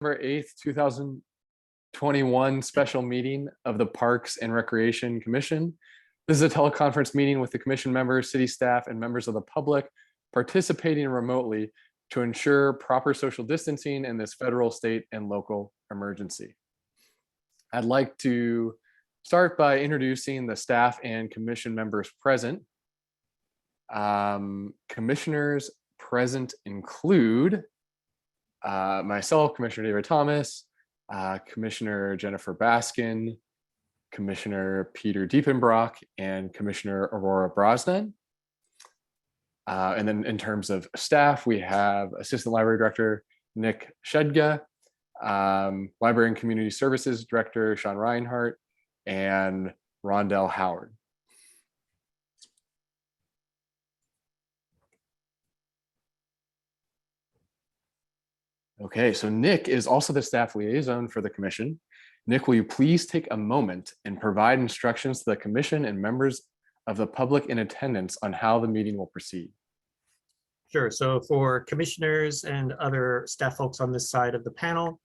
November 8th, 2021 special meeting of the Parks and Recreation Commission. This is a teleconference meeting with the commission members, city staff, and members of the public participating remotely to ensure proper social distancing in this federal, state, and local emergency. I'd like to start by introducing the staff and commission members present. Commissioners present include myself, Commissioner David Thomas, Commissioner Jennifer Baskin, Commissioner Peter Diepenbrock, and Commissioner Aurora Brosnan. And then in terms of staff, we have Assistant Library Director Nick Shedga, Library and Community Services Director Sean Reinhart, and Rondell Howard. Okay, so Nick is also the staff liaison for the commission. Nick, will you please take a moment and provide instructions to the commission and members of the public in attendance on how the meeting will proceed? Sure. So for commissioners and other staff folks on this side of the panel,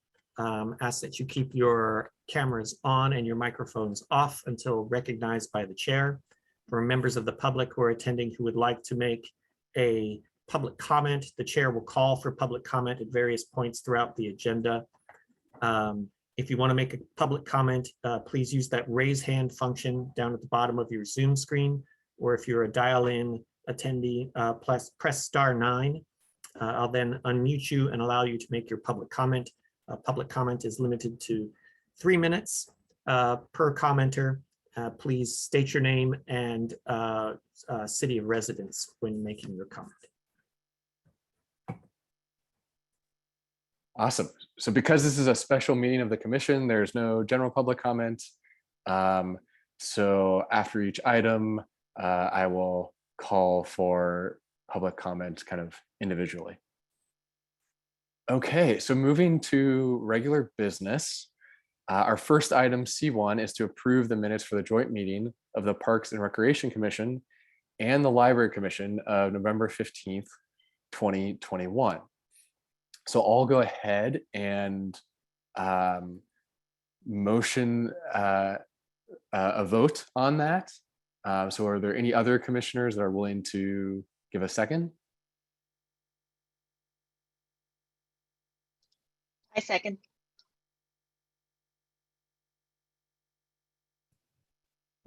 ask that you keep your cameras on and your microphones off until recognized by the chair. For members of the public who are attending who would like to make a public comment, the chair will call for public comment at various points throughout the agenda. If you want to make a public comment, please use that raise hand function down at the bottom of your Zoom screen, or if you're a dial-in attendee, press *9. I'll then unmute you and allow you to make your public comment. Public comment is limited to 3 minutes per commenter. Please state your name and city of residence when making your comment. Awesome. So because this is a special meeting of the commission, there's no general public comment. So after each item, I will call for public comment kind of individually. Okay, so moving to regular business. Our first item, C1, is to approve the minutes for the joint meeting of the Parks and Recreation Commission and the Library Commission of November 15th, 2021. So I'll go ahead and motion a vote on that. So are there any other commissioners that are willing to give a second? I second.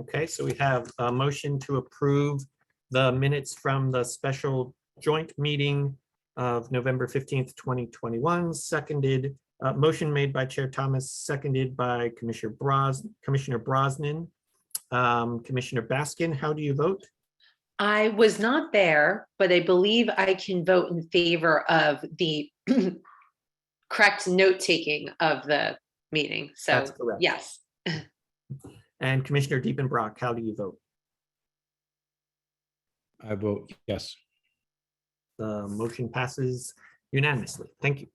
Okay, so we have a motion to approve the minutes from the special joint meeting of November 15th, 2021, seconded, motion made by Chair Thomas, seconded by Commissioner Brosnan. Commissioner Baskin, how do you vote? I was not there, but I believe I can vote in favor of the correct note-taking of the meeting. So That's correct. Yes. And Commissioner Diepenbrock, how do you vote? I vote yes. The motion passes unanimously. Thank you.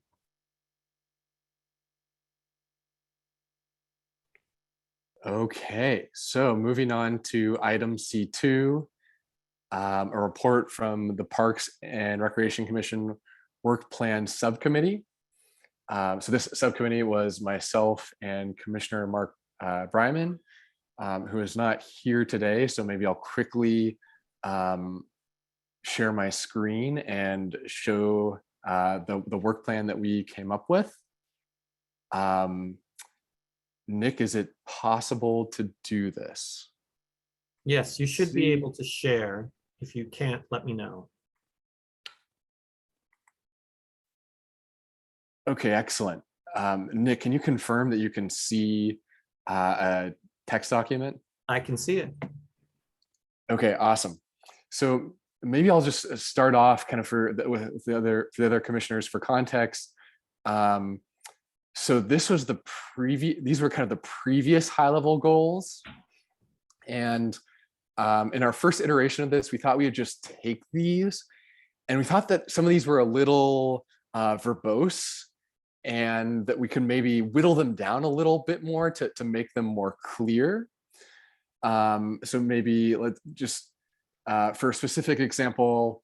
Okay, so moving on to item C2, a report from the Parks and Recreation Commission Work Plan Subcommittee. So this subcommittee was myself and Commissioner Mark Bryman, who is not here today. So maybe I'll quickly share my screen and show the work plan that we came up with. Nick, is it possible to do this? Yes, you should be able to share. If you can't, let me know. Okay, excellent. Nick, can you confirm that you can see a text document? I can see it. Okay, awesome. So maybe I'll just start off kind of with the other commissioners for context. So this was these were kind of the previous high-level goals. And in our first iteration of this, we thought we would just take these, and we thought that some of these were a little verbose, and that we could maybe whittle them down a little bit more to make them more clear. So maybe let's just, for a specific example,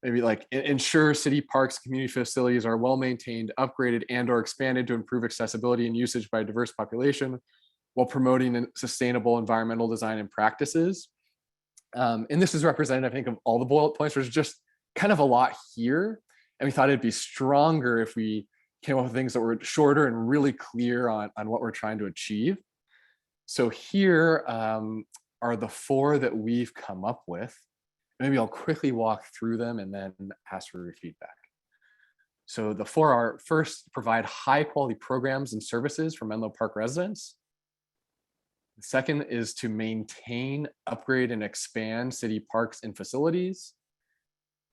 maybe like ensure city parks, community facilities are well maintained, upgraded, and or expanded to improve accessibility and usage by a diverse population while promoting sustainable environmental design and practices. And this is representative, I think, of all the bullet points. There's just kind of a lot here. And we thought it'd be stronger if we came up with things that were shorter and really clear on what we're trying to achieve. So here are the 4 that we've come up with. Maybe I'll quickly walk through them and then ask for your feedback. So the 4 are: first, provide high quality programs and services for Menlo Park residents. The second is to maintain, upgrade, and expand city parks and facilities,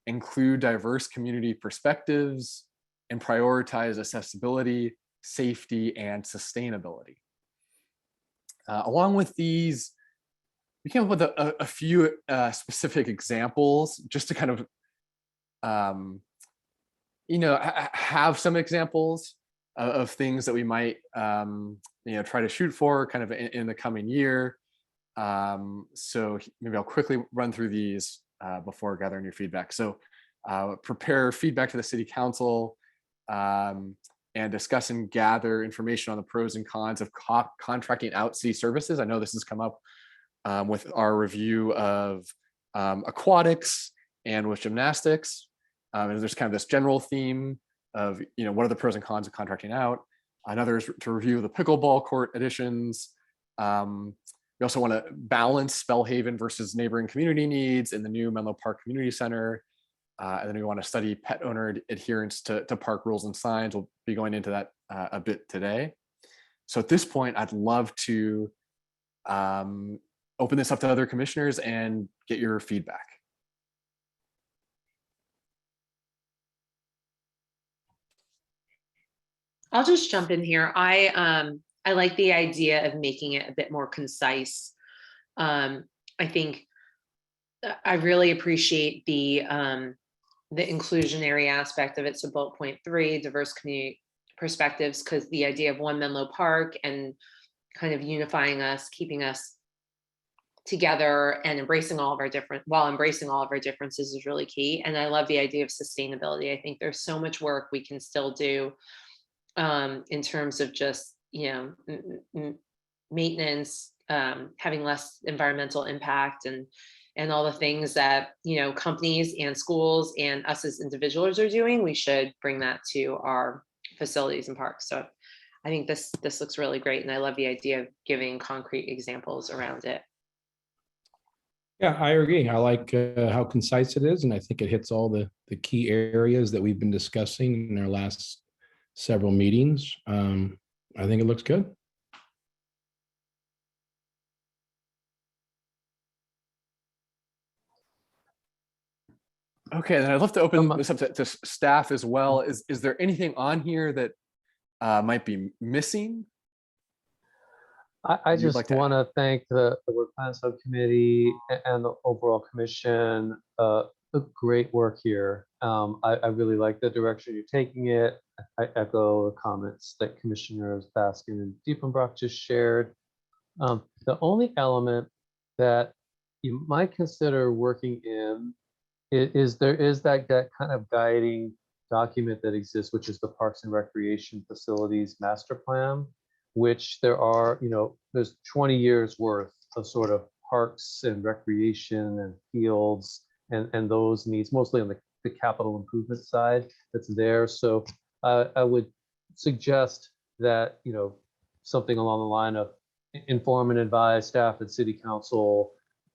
include diverse community perspectives, and prioritize accessibility, safety, and sustainability. Along with these, we came up with a few specific examples just to kind of, have some examples of things that we might, try to shoot for kind of in the coming year. So maybe I'll quickly run through these before gathering your feedback. So prepare feedback to the city council, and discuss and gather information on the pros and cons of contracting out city services. I know this has come up with our review of aquatics and with gymnastics. And there's kind of this general theme of, what are the pros and cons of contracting out. Another is to review the pickleball court additions. We also want to balance Spellhaven versus neighboring community needs in the new Menlo Park Community Center. And then we want to study pet owner adherence to park rules and signs. We'll be going into that a bit today. So at this point, I'd love to open this up to other commissioners and get your feedback. I'll just jump in here. I like the idea of making it a bit more concise. I think I really appreciate the inclusionary aspect of it. So bullet point 3, diverse community perspectives, because the idea of one Menlo Park and kind of unifying us, keeping us together and embracing all of our differences is really key. And I love the idea of sustainability. I think there's so much work we can still do in terms of just, maintenance, having less environmental impact and all the things that, companies and schools and us as individuals are doing. We should bring that to our facilities and parks. So I think this looks really great. And I love the idea of giving concrete examples around it. Yeah, I agree. I like how concise it is. And I think it hits all the key areas that we've been discussing in our last several meetings. I think it looks good. Okay, then I'd love to open this up to staff as well. Is there anything on here that might be missing? I just want to thank the Work Plan Subcommittee and the overall commission. Great work here. I really like the direction you're taking it. I echo the comments that Commissioners Baskin and Diepenbrock just shared. The only element that you might consider working in is there is that kind of guiding document that exists, which is the Parks and Recreation Facilities Master Plan, which there are, there's 20 years worth of sort of parks and recreation and fields and those needs, mostly on the capital improvement side that's there. So I would suggest that, something along the line of inform and advise staff and city council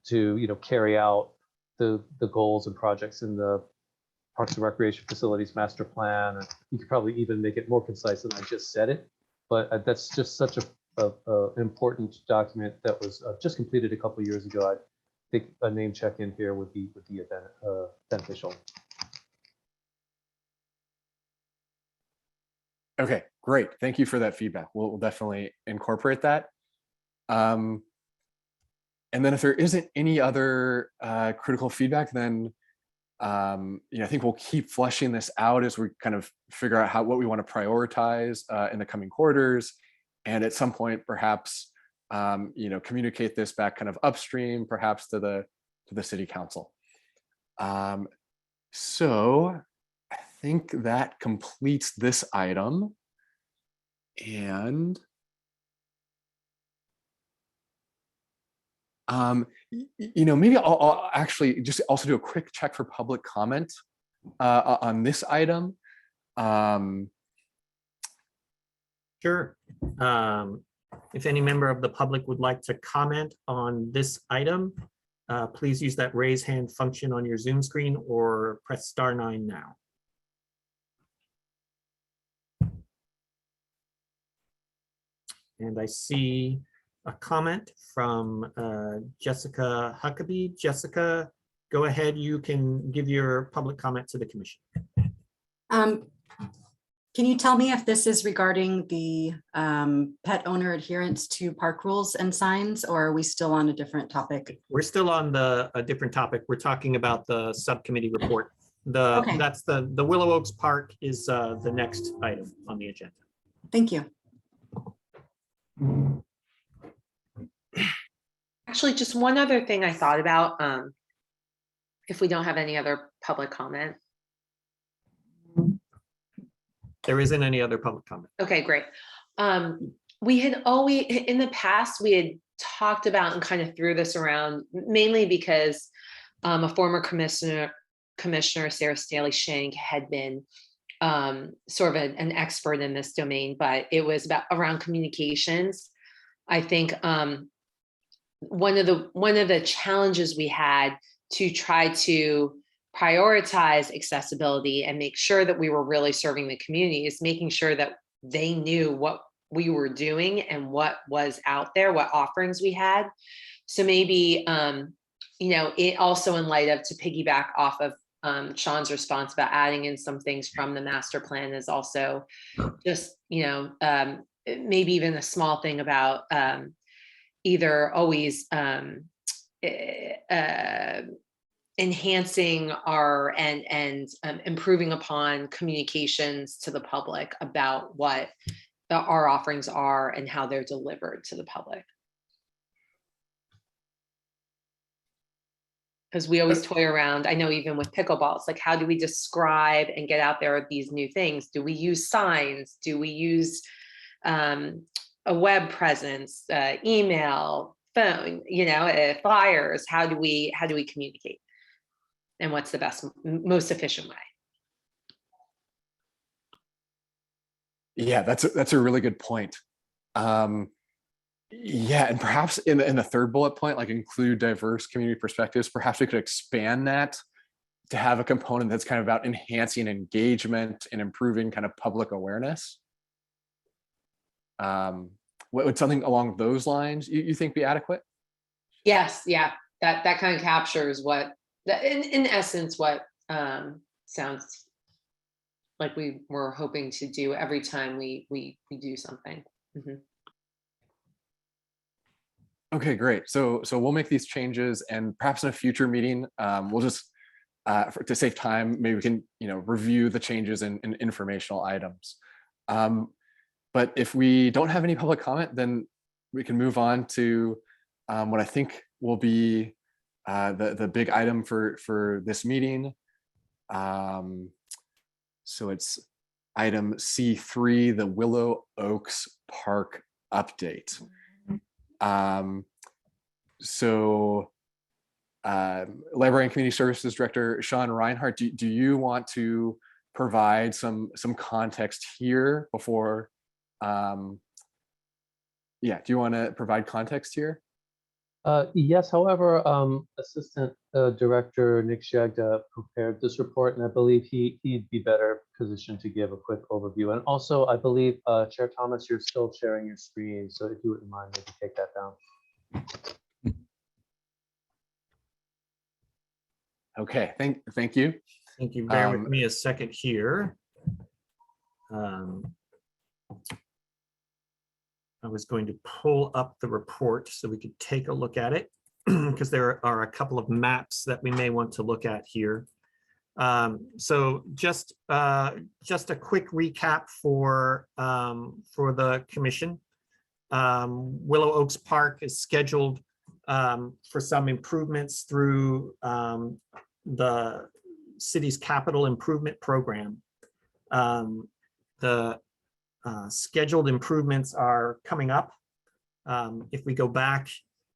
to, carry out the goals and projects in the Parks and Recreation Facilities Master Plan. And you could probably even make it more concise than I just said it. But that's just such a important document that was just completed a couple of years ago. I think a name check in here would be beneficial. Okay, great. Thank you for that feedback. We'll definitely incorporate that. And then if there isn't any other critical feedback, then I think we'll keep fleshing this out as we kind of figure out what we want to prioritize in the coming quarters, and at some point, perhaps communicate this back kind of upstream, perhaps to the city council. So I think that completes this item. And maybe I'll actually just also do a quick check for public comment on this item. Sure. If any member of the public would like to comment on this item, please use that raise hand function on your Zoom screen or press *9 now. And I see a comment from Jessica Huckabee. Jessica, go ahead. You can give your public comment to the commission. Can you tell me if this is regarding the pet owner adherence to park rules and signs, or are we still on a different topic? We're still on a different topic. We're talking about the subcommittee report. Okay. That's the Willow Oaks Park is the next item on the agenda. Thank you. Actually, just one other thing I thought about, if we don't have any other public comment. There isn't any other public comment. Okay, great. We had always, in the past, we had talked about and kind of threw this around, mainly because a former commissioner, Sarah Staley Shank, had been sort of an expert in this domain, but it was around communications. I think one of the challenges we had to try to prioritize accessibility and make sure that we were really serving the community is making sure that they knew what we were doing and what was out there, what offerings we had. So maybe, it also, in light of, to piggyback off of Sean's response about adding in some things from the master plan, is also just, maybe even a small thing about either always enhancing our and improving upon communications to the public about what our offerings are and how they're delivered to the public. Because we always toy around, I know even with pickleball, it's like, how do we describe and get out there with these new things? Do we use signs? Do we use a web presence, email, phone, flyers? How do we communicate? And what's the best, most efficient way? Yeah, that's a really good point. Yeah, and perhaps in the third bullet point, like include diverse community perspectives, perhaps we could expand that to have a component that's kind of about enhancing engagement and improving kind of public awareness. Would something along those lines you think be adequate? Yes, yeah, that kind of captures what, in essence, what sounds like we were hoping to do every time we do something. Mm-hmm. Okay, great. So we'll make these changes, and perhaps in a future meeting, we'll just to save time, maybe we can review the changes in informational items. But if we don't have any public comment, then we can move on to what I think will be the big item for this meeting. So it's item C3, the Willow Oaks Park update. Library and Community Services Director Sean Reinhart, do you want to provide some context here before? Do you want to provide context here? Yes, however, Assistant Director Nick Shagda prepared this report, and I believe he'd be better positioned to give a quick overview. And also, I believe, Chair Thomas, you're still sharing your screen, so if you wouldn't mind, maybe take that down. Okay, thank you. Thank you. Bear with me a second here. I was going to pull up the report so we could take a look at it, because there are a couple of maps that we may want to look at here. So just a quick recap for the commission. Willow Oaks Park is scheduled for some improvements through the city's capital improvement program. The scheduled improvements are coming up. If we go back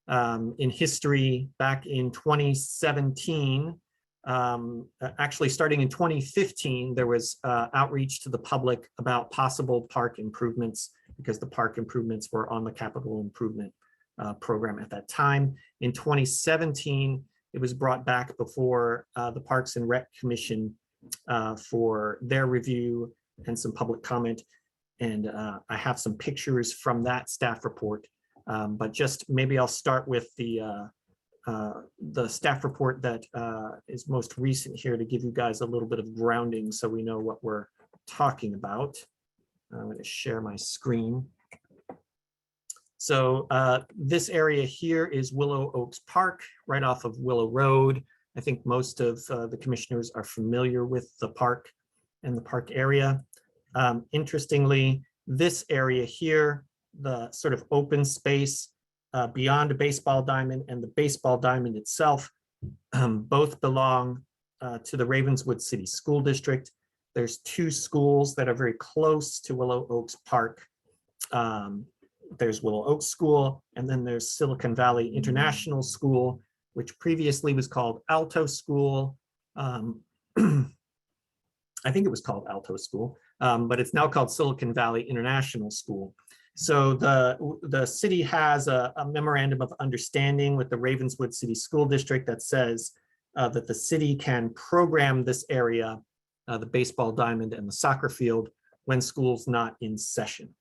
in history, back in 2017, actually starting in 2015, there was outreach to the public about possible park improvements because the park improvements were on the capital improvement program at that time. In 2017, it was brought back before the Parks and Rec Commission for their review and some public comment. And I have some pictures from that staff report, but just maybe I'll start with the staff report that is most recent here to give you guys a little bit of grounding so we know what we're talking about. I'm going to share my screen. So this area here is Willow Oaks Park, right off of Willow Road. I think most of the commissioners are familiar with the park and the park area. Interestingly, this area here, the sort of open space beyond a baseball diamond and the baseball diamond itself, both belong to the Ravenswood City School District. There's two schools that are very close to Willow Oaks Park. There's Willow Oaks School, and then there's Silicon Valley International School, which previously was called Alto School. I think it was called Alto School, but it's now called Silicon Valley International School. So the city has a memorandum of understanding with the Ravenswood City School District that says that the city can program this area, the baseball diamond and the soccer field, when school's not in session.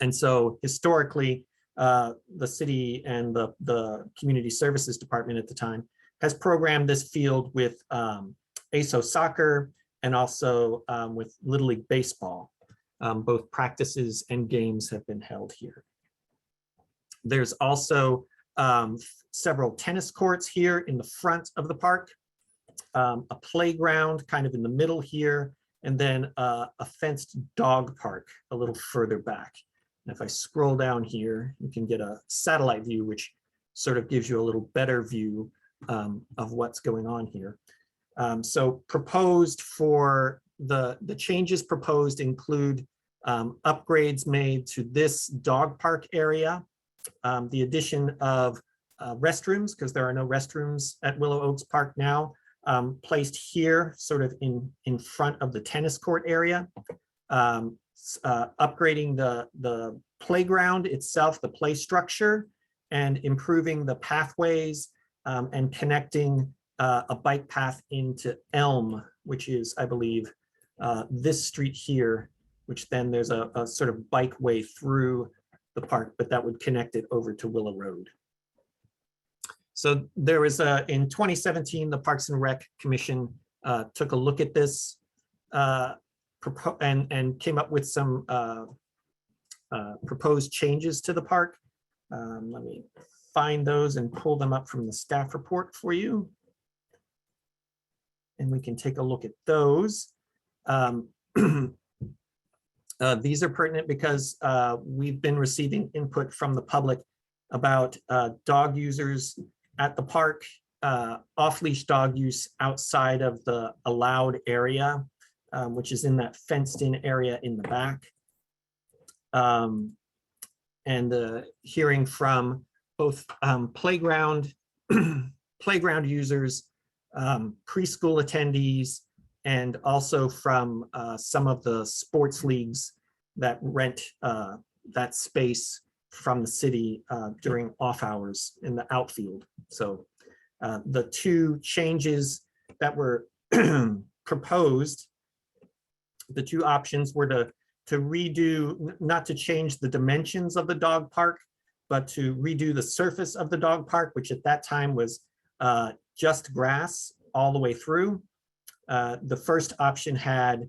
And so historically, the city and the Community Services Department at the time has programmed this field with ASO soccer and also with Little League Baseball. Both practices and games have been held here. There's also several tennis courts here in the front of the park, a playground kind of in the middle here, and then a fenced dog park a little further back. And if I scroll down here, you can get a satellite view, which sort of gives you a little better view of what's going on here. So proposed for the changes proposed include upgrades made to this dog park area, the addition of restrooms, because there are no restrooms at Willow Oaks Park now, placed here sort of in front of the tennis court area, upgrading the playground itself, the play structure, and improving the pathways and connecting a bike path into Elm, which is, I believe, this street here, which then there's a sort of bike way through the park, but that would connect it over to Willow Road. So there was in 2017, the Parks and Rec Commission took a look at this and came up with some proposed changes to the park. Let me find those and pull them up from the staff report for you. And we can take a look at those. These are pertinent because we've been receiving input from the public about dog users at the park, off-leash dog use outside of the allowed area, which is in that fenced-in area in the back. And hearing from both playground users, preschool attendees, and also from some of the sports leagues that rent that space from the city during off hours in the outfield. So the two changes that were proposed, the two options were to redo, not to change the dimensions of the dog park, but to redo the surface of the dog park, which at that time was just grass all the way through. The first option had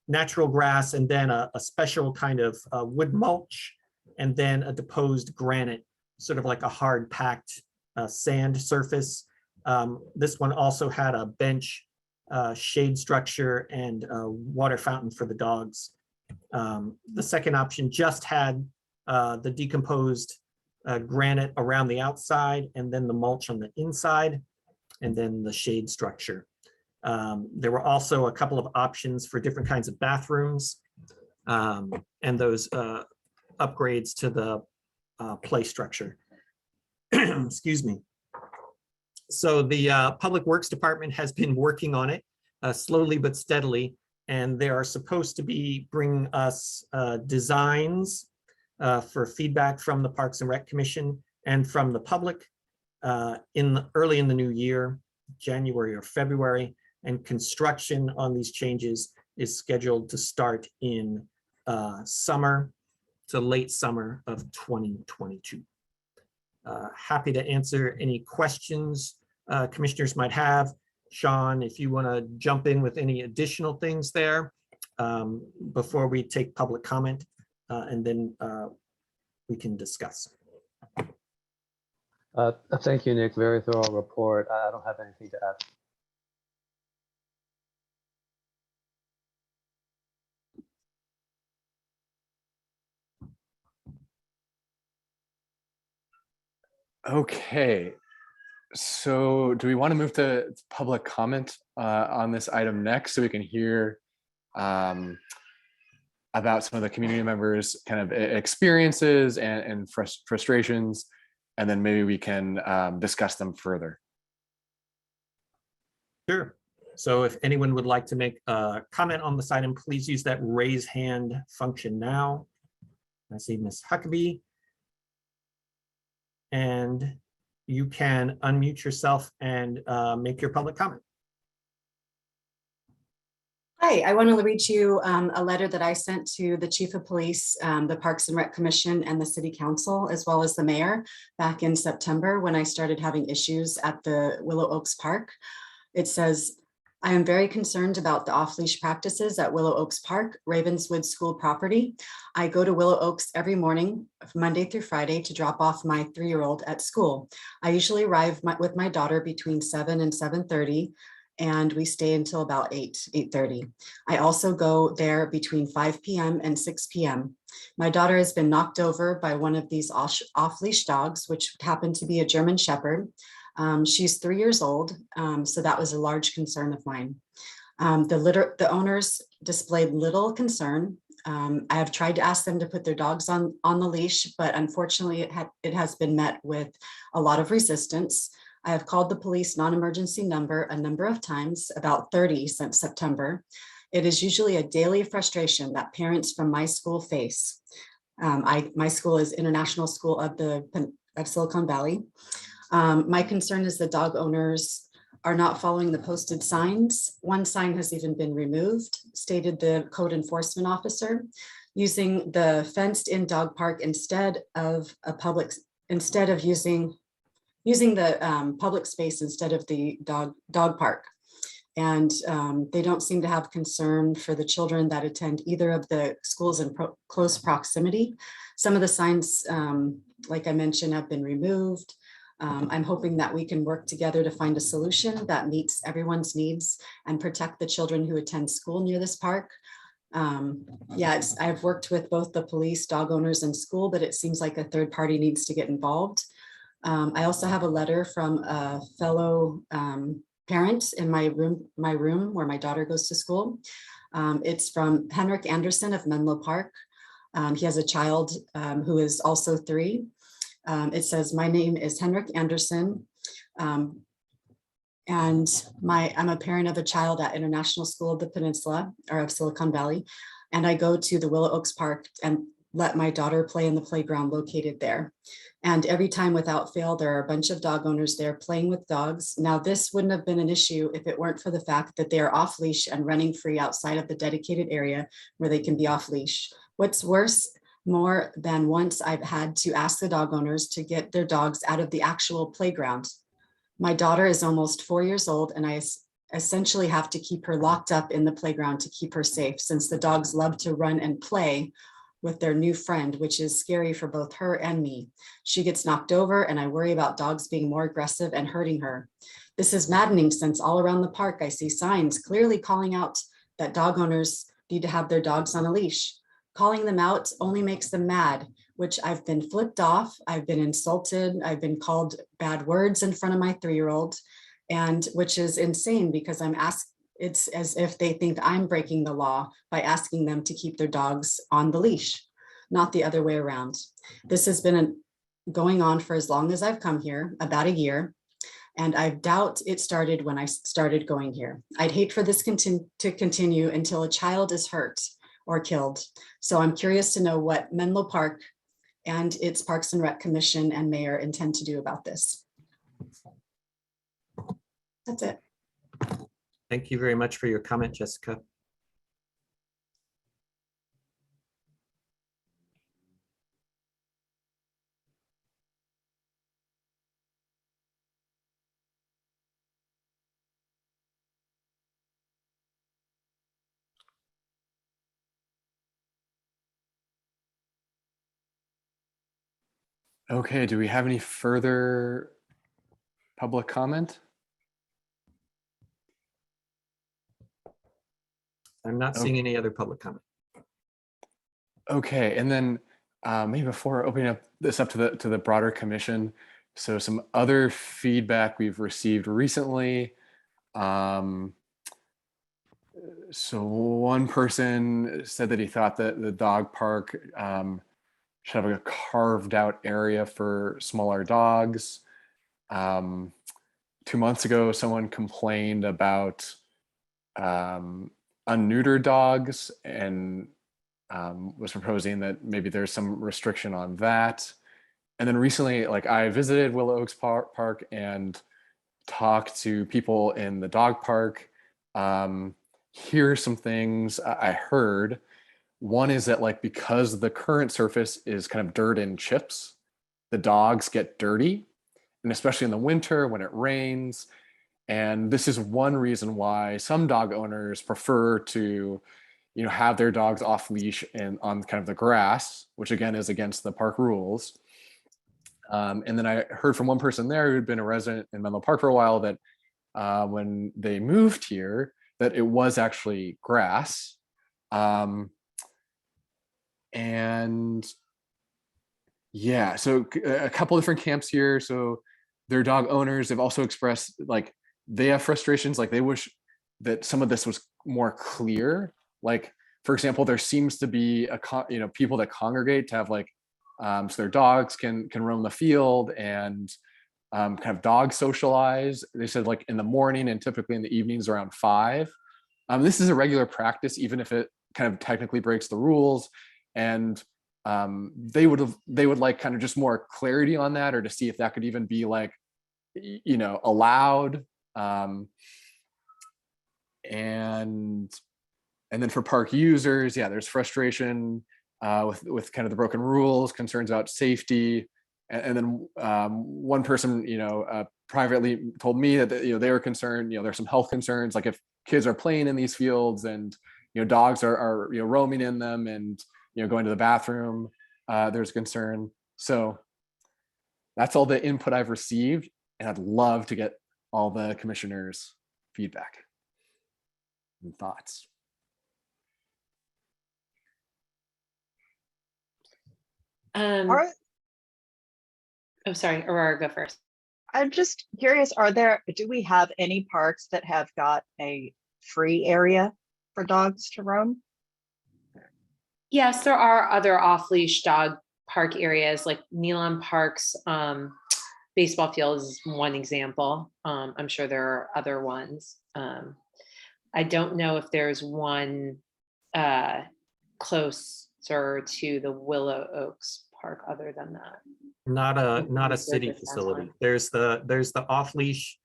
natural grass and then a special kind of wood mulch, and then a deposed granite, sort of like a hard packed sand surface. This one also had a bench, shade structure, and a water fountain for the dogs. The second option just had the decomposed granite around the outside and then the mulch on the inside. and then the shade structure. There were also a couple of options for different kinds of bathrooms and those upgrades to the play structure. Excuse me. So the Public Works Department has been working on it slowly but steadily, and they are supposed to be bringing us designs for feedback from the Parks and Rec Commission and from the public early in the new year, January or February, and construction on these changes is scheduled to start in summer to late summer of 2022. Happy to answer any questions commissioners might have. Sean, if you want to jump in with any additional things there before we take public comment, and then we can discuss. Thank you, Nick. Very thorough report. I don't have anything to add. Okay, so do we want to move to public comment on this item next, so we can hear about some of the community members' kind of experiences and frustrations, and then maybe we can discuss them further? Sure. So if anyone would like to make a comment on this item, please use that raise hand function now. I see Ms. Huckabee. And you can unmute yourself and make your public comment. Hi, I want to read you a letter that I sent to the Chief of Police, the Parks and Rec Commission, and the City Council, as well as the mayor back in September when I started having issues at the Willow Oaks Park. It says, I am very concerned about the off-leash practices at Willow Oaks Park, Ravenswood School property. I go to Willow Oaks every morning, Monday through Friday, to drop off my 3-year-old at school. I usually arrive with my daughter between 7 and 7:30, and we stay until about 8:30. I also go there between 5 p.m. and 6 p.m. My daughter has been knocked over by one of these off-leash dogs, which happened to be a German Shepherd. She's 3 years old, so that was a large concern of mine. The owners displayed little concern. I have tried to ask them to put their dogs on the leash, but unfortunately it has been met with a lot of resistance. I have called the police non-emergency number a number of times, about 30 since September. It is usually a daily frustration that parents from my school face. My school is International School of Silicon Valley. My concern is the dog owners are not following the posted signs. One sign has even been removed, stated the code enforcement officer, using the fenced-in dog park instead of using the public space instead of the dog park. And they don't seem to have concern for the children that attend either of the schools in close proximity. Some of the signs, like I mentioned, have been removed. I'm hoping that we can work together to find a solution that meets everyone's needs and protect the children who attend school near this park. I've worked with both the police, dog owners, and school, but it seems like a third party needs to get involved. I also have a letter from a fellow parent in my room where my daughter goes to school. It's from Henrik Anderson of Menlo Park. He has a child who is also 3. It says, my name is Henrik Anderson, and I'm a parent of a child at International School of the Peninsula, or of Silicon Valley, and I go to the Willow Oaks Park and let my daughter play in the playground located there. And every time without fail, there are a bunch of dog owners there playing with dogs. Now, this wouldn't have been an issue if it weren't for the fact that they are off leash and running free outside of the dedicated area where they can be off leash. What's worse, more than once I've had to ask the dog owners to get their dogs out of the actual playground. My daughter is almost 4 years old, and I essentially have to keep her locked up in the playground to keep her safe, since the dogs love to run and play with their new friend, which is scary for both her and me. She gets knocked over, and I worry about dogs being more aggressive and hurting her. This is maddening, since all around the park I see signs clearly calling out that dog owners need to have their dogs on a leash. Calling them out only makes them mad, which I've been flipped off, I've been insulted, I've been called bad words in front of my 3-year-old. And which is insane because it's as if they think I'm breaking the law by asking them to keep their dogs on the leash, not the other way around. This has been going on for as long as I've come here, about a year. And I doubt it started when I started going here. I'd hate for this to continue until a child is hurt or killed. So I'm curious to know what Menlo Park and its Parks and Rec Commission and mayor intend to do about this. That's it. Thank you very much for your comment, Jessica. Okay, do we have any further public comment? I'm not seeing any other public comment. Okay, and then maybe before opening up this up to the broader commission, so some other feedback we've received recently. So one person said that he thought that the dog park should have a carved out area for smaller dogs. 2 months ago, someone complained about unneutered dogs and was proposing that maybe there's some restriction on that. And then recently, like I visited Willow Oaks Park and talked to people in the dog park. Here are some things I heard. One is that like because the current surface is kind of dirt and chips, the dogs get dirty, and especially in the winter when it rains. And this is one reason why some dog owners prefer to, have their dogs off leash and on kind of the grass, which again is against the park rules. And then I heard from one person there who'd been a resident in Menlo Park for a while that when they moved here, that it was actually grass. And yeah, so a couple different camps here. So their dog owners have also expressed like they have frustrations, like they wish that some of this was more clear. Like, for example, there seems to be people that congregate to have like so their dogs can roam the field and kind of dog socialize. They said like in the morning and typically in the evenings around 5. This is a regular practice, even if it kind of technically breaks the rules. And they would like kind of just more clarity on that, or to see if that could even be like, allowed. And then for park users, yeah, there's frustration with kind of the broken rules, concerns about safety. And then one person, privately told me that they were concerned. There's some health concerns, like if kids are playing in these fields and dogs are roaming in them and going to the bathroom, there's concern. So that's all the input I've received, and I'd love to get all the commissioners' feedback and thoughts. All right. Oh, sorry, Aurora, go first. I'm just curious, do we have any parks that have got a free area for dogs to roam? Yes, there are other off-leash dog park areas like Nealon Park's baseball field is one example. I'm sure there are other ones. I don't know if there's one closer to the Willow Oaks Park other than that. Not a city facility. There's the off-leash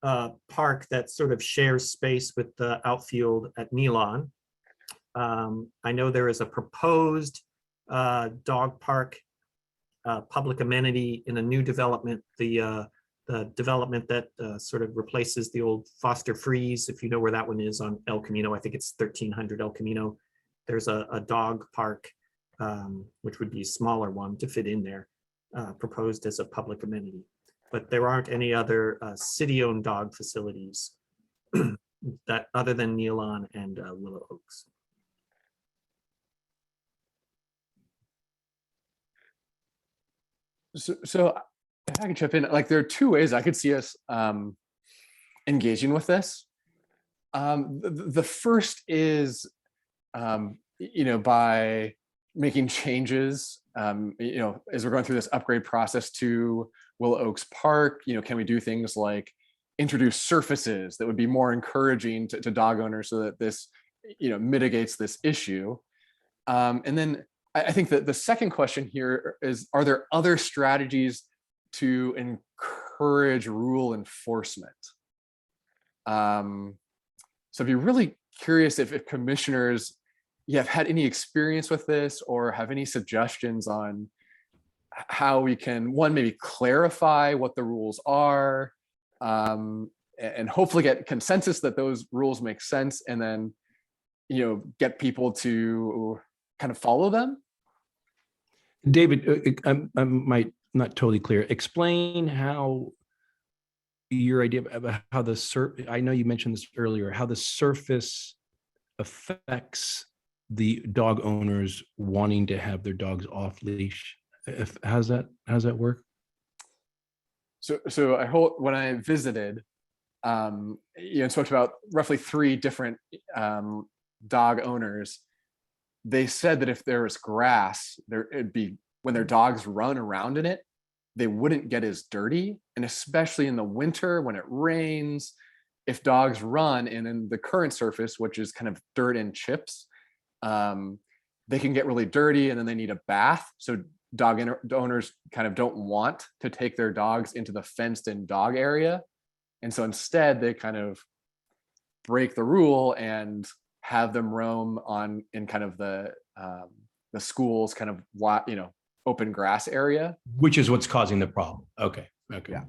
park that sort of shares space with the outfield at Nealon. I know there is a proposed dog park public amenity in a new development, the development that sort of replaces the old Foster Freeze, if you know where that one is on El Camino. I think it's 1300 El Camino. There's a dog park, which would be a smaller one to fit in there, proposed as a public amenity. But there aren't any other city-owned dog facilities that other than Nealon and Willow Oaks. So if I can chip in, like there are two ways I could see us engaging with this. The first is, by making changes, as we're going through this upgrade process to Willow Oaks Park, can we do things like introduce surfaces that would be more encouraging to dog owners so that this, mitigates this issue? And then I think that the second question here is, are there other strategies to encourage rule enforcement? So I'd be really curious if commissioners have had any experience with this or have any suggestions on how we can, one, maybe clarify what the rules are, and hopefully get consensus that those rules make sense, and then, get people to kind of follow them. David, I might not totally clear. Explain how your idea about how I know you mentioned this earlier, how the surface affects the dog owners wanting to have their dogs off leash. How's that work? So I hope when I visited, and spoke to about roughly 3 different dog owners, they said that if there was grass, it'd be, when their dogs run around in it, they wouldn't get as dirty. And especially in the winter when it rains, if dogs run and in the current surface, which is kind of dirt and chips, they can get really dirty and then they need a bath. So dog owners kind of don't want to take their dogs into the fenced in dog area. And so instead they kind of break the rule and have them roam in kind of the school's kind of, open grass area. Which is what's causing the problem. Okay. Yeah.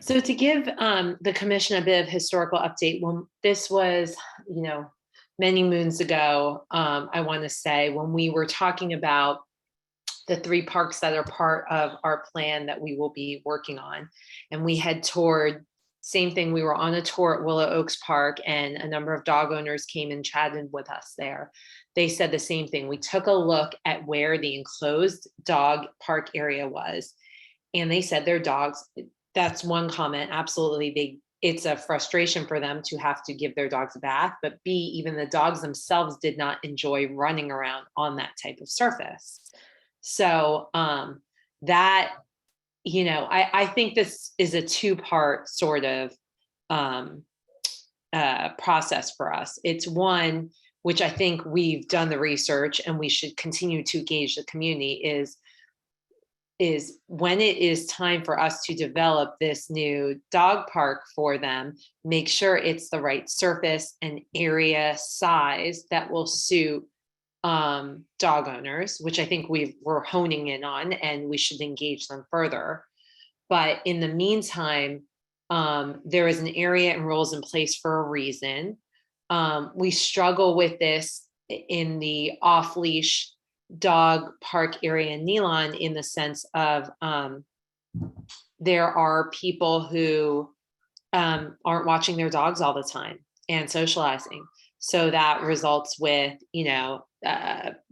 So to give the commission a bit of historical update, when this was, many moons ago, I want to say, when we were talking about the 3 parks that are part of our plan that we will be working on, and we had toured, same thing, we were on a tour at Willow Oaks Park, and a number of dog owners came and chatted with us there. They said the same thing. We took a look at where the enclosed dog park area was, and they said their dogs, that's one comment, absolutely, it's a frustration for them to have to give their dogs a bath, but B, even the dogs themselves did not enjoy running around on that type of surface. So that, I think this is a 2-part sort of process for us. It's one, which I think we've done the research and we should continue to engage the community, is when it is time for us to develop this new dog park for them, make sure it's the right surface and area size that will suit dog owners, which I think we're honing in on, and we should engage them further. But in the meantime, there is an area and rules in place for a reason. We struggle with this in the off-leash dog park area in Nealon, in the sense of there are people who aren't watching their dogs all the time and socializing. So that results with,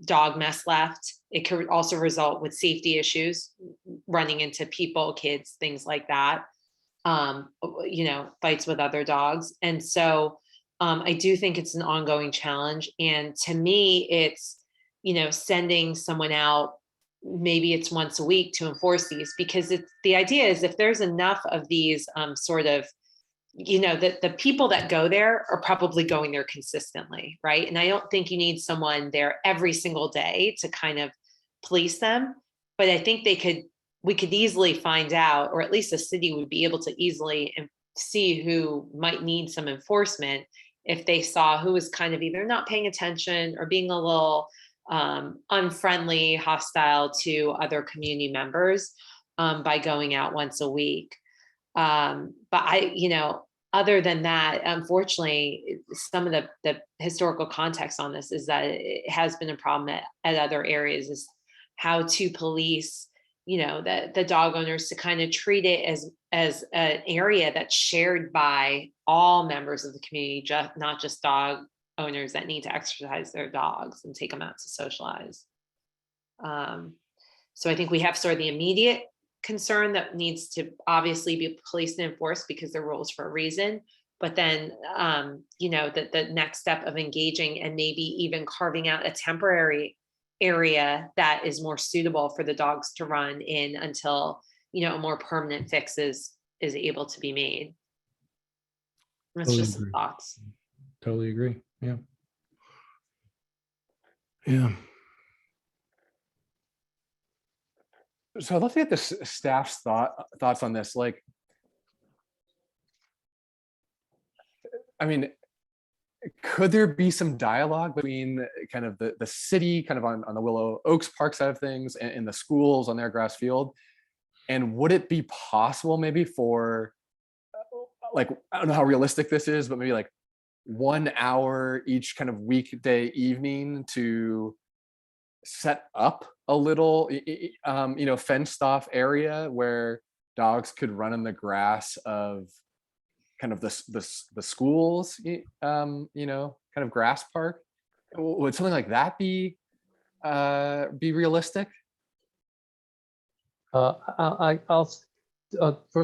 dog mess left. It could also result with safety issues, running into people, kids, things like that, fights with other dogs. And so I do think it's an ongoing challenge. And to me, it's, sending someone out, maybe it's once a week, to enforce these, because the idea is, if there's enough of these sort of, the people that go there are probably going there consistently, right? And I don't think you need someone there every single day to kind of police them, but I think we could easily find out, or at least the city would be able to easily see who might need some enforcement if they saw who was kind of either not paying attention or being a little unfriendly, hostile to other community members by going out once a week. But other than that, unfortunately, some of the historical context on this is that it has been a problem at other areas, is how to police, the dog owners to kind of treat it as an area that's shared by all members of the community, not just dog owners that need to exercise their dogs and take them out to socialize. So I think we have sort of the immediate concern that needs to obviously be policed and enforced, because they're rules for a reason. but then, the next step of engaging and maybe even carving out a temporary area that is more suitable for the dogs to run in until, a more permanent fix is able to be made. That's Totally just some agree. thoughts. Totally agree. Yeah. Yeah. So I'd love to get the staff's thoughts on this. Like, I mean, could there be some dialogue between kind of the city, kind of on the Willow Oaks Park side of things, and the schools on their grass field? And would it be possible maybe for, like, I don't know how realistic this is, but maybe like 1 hour each kind of weekday evening to set up a little, fenced off area where dogs could run in the grass of kind of the schools, kind of grass park? Would something like that be realistic? First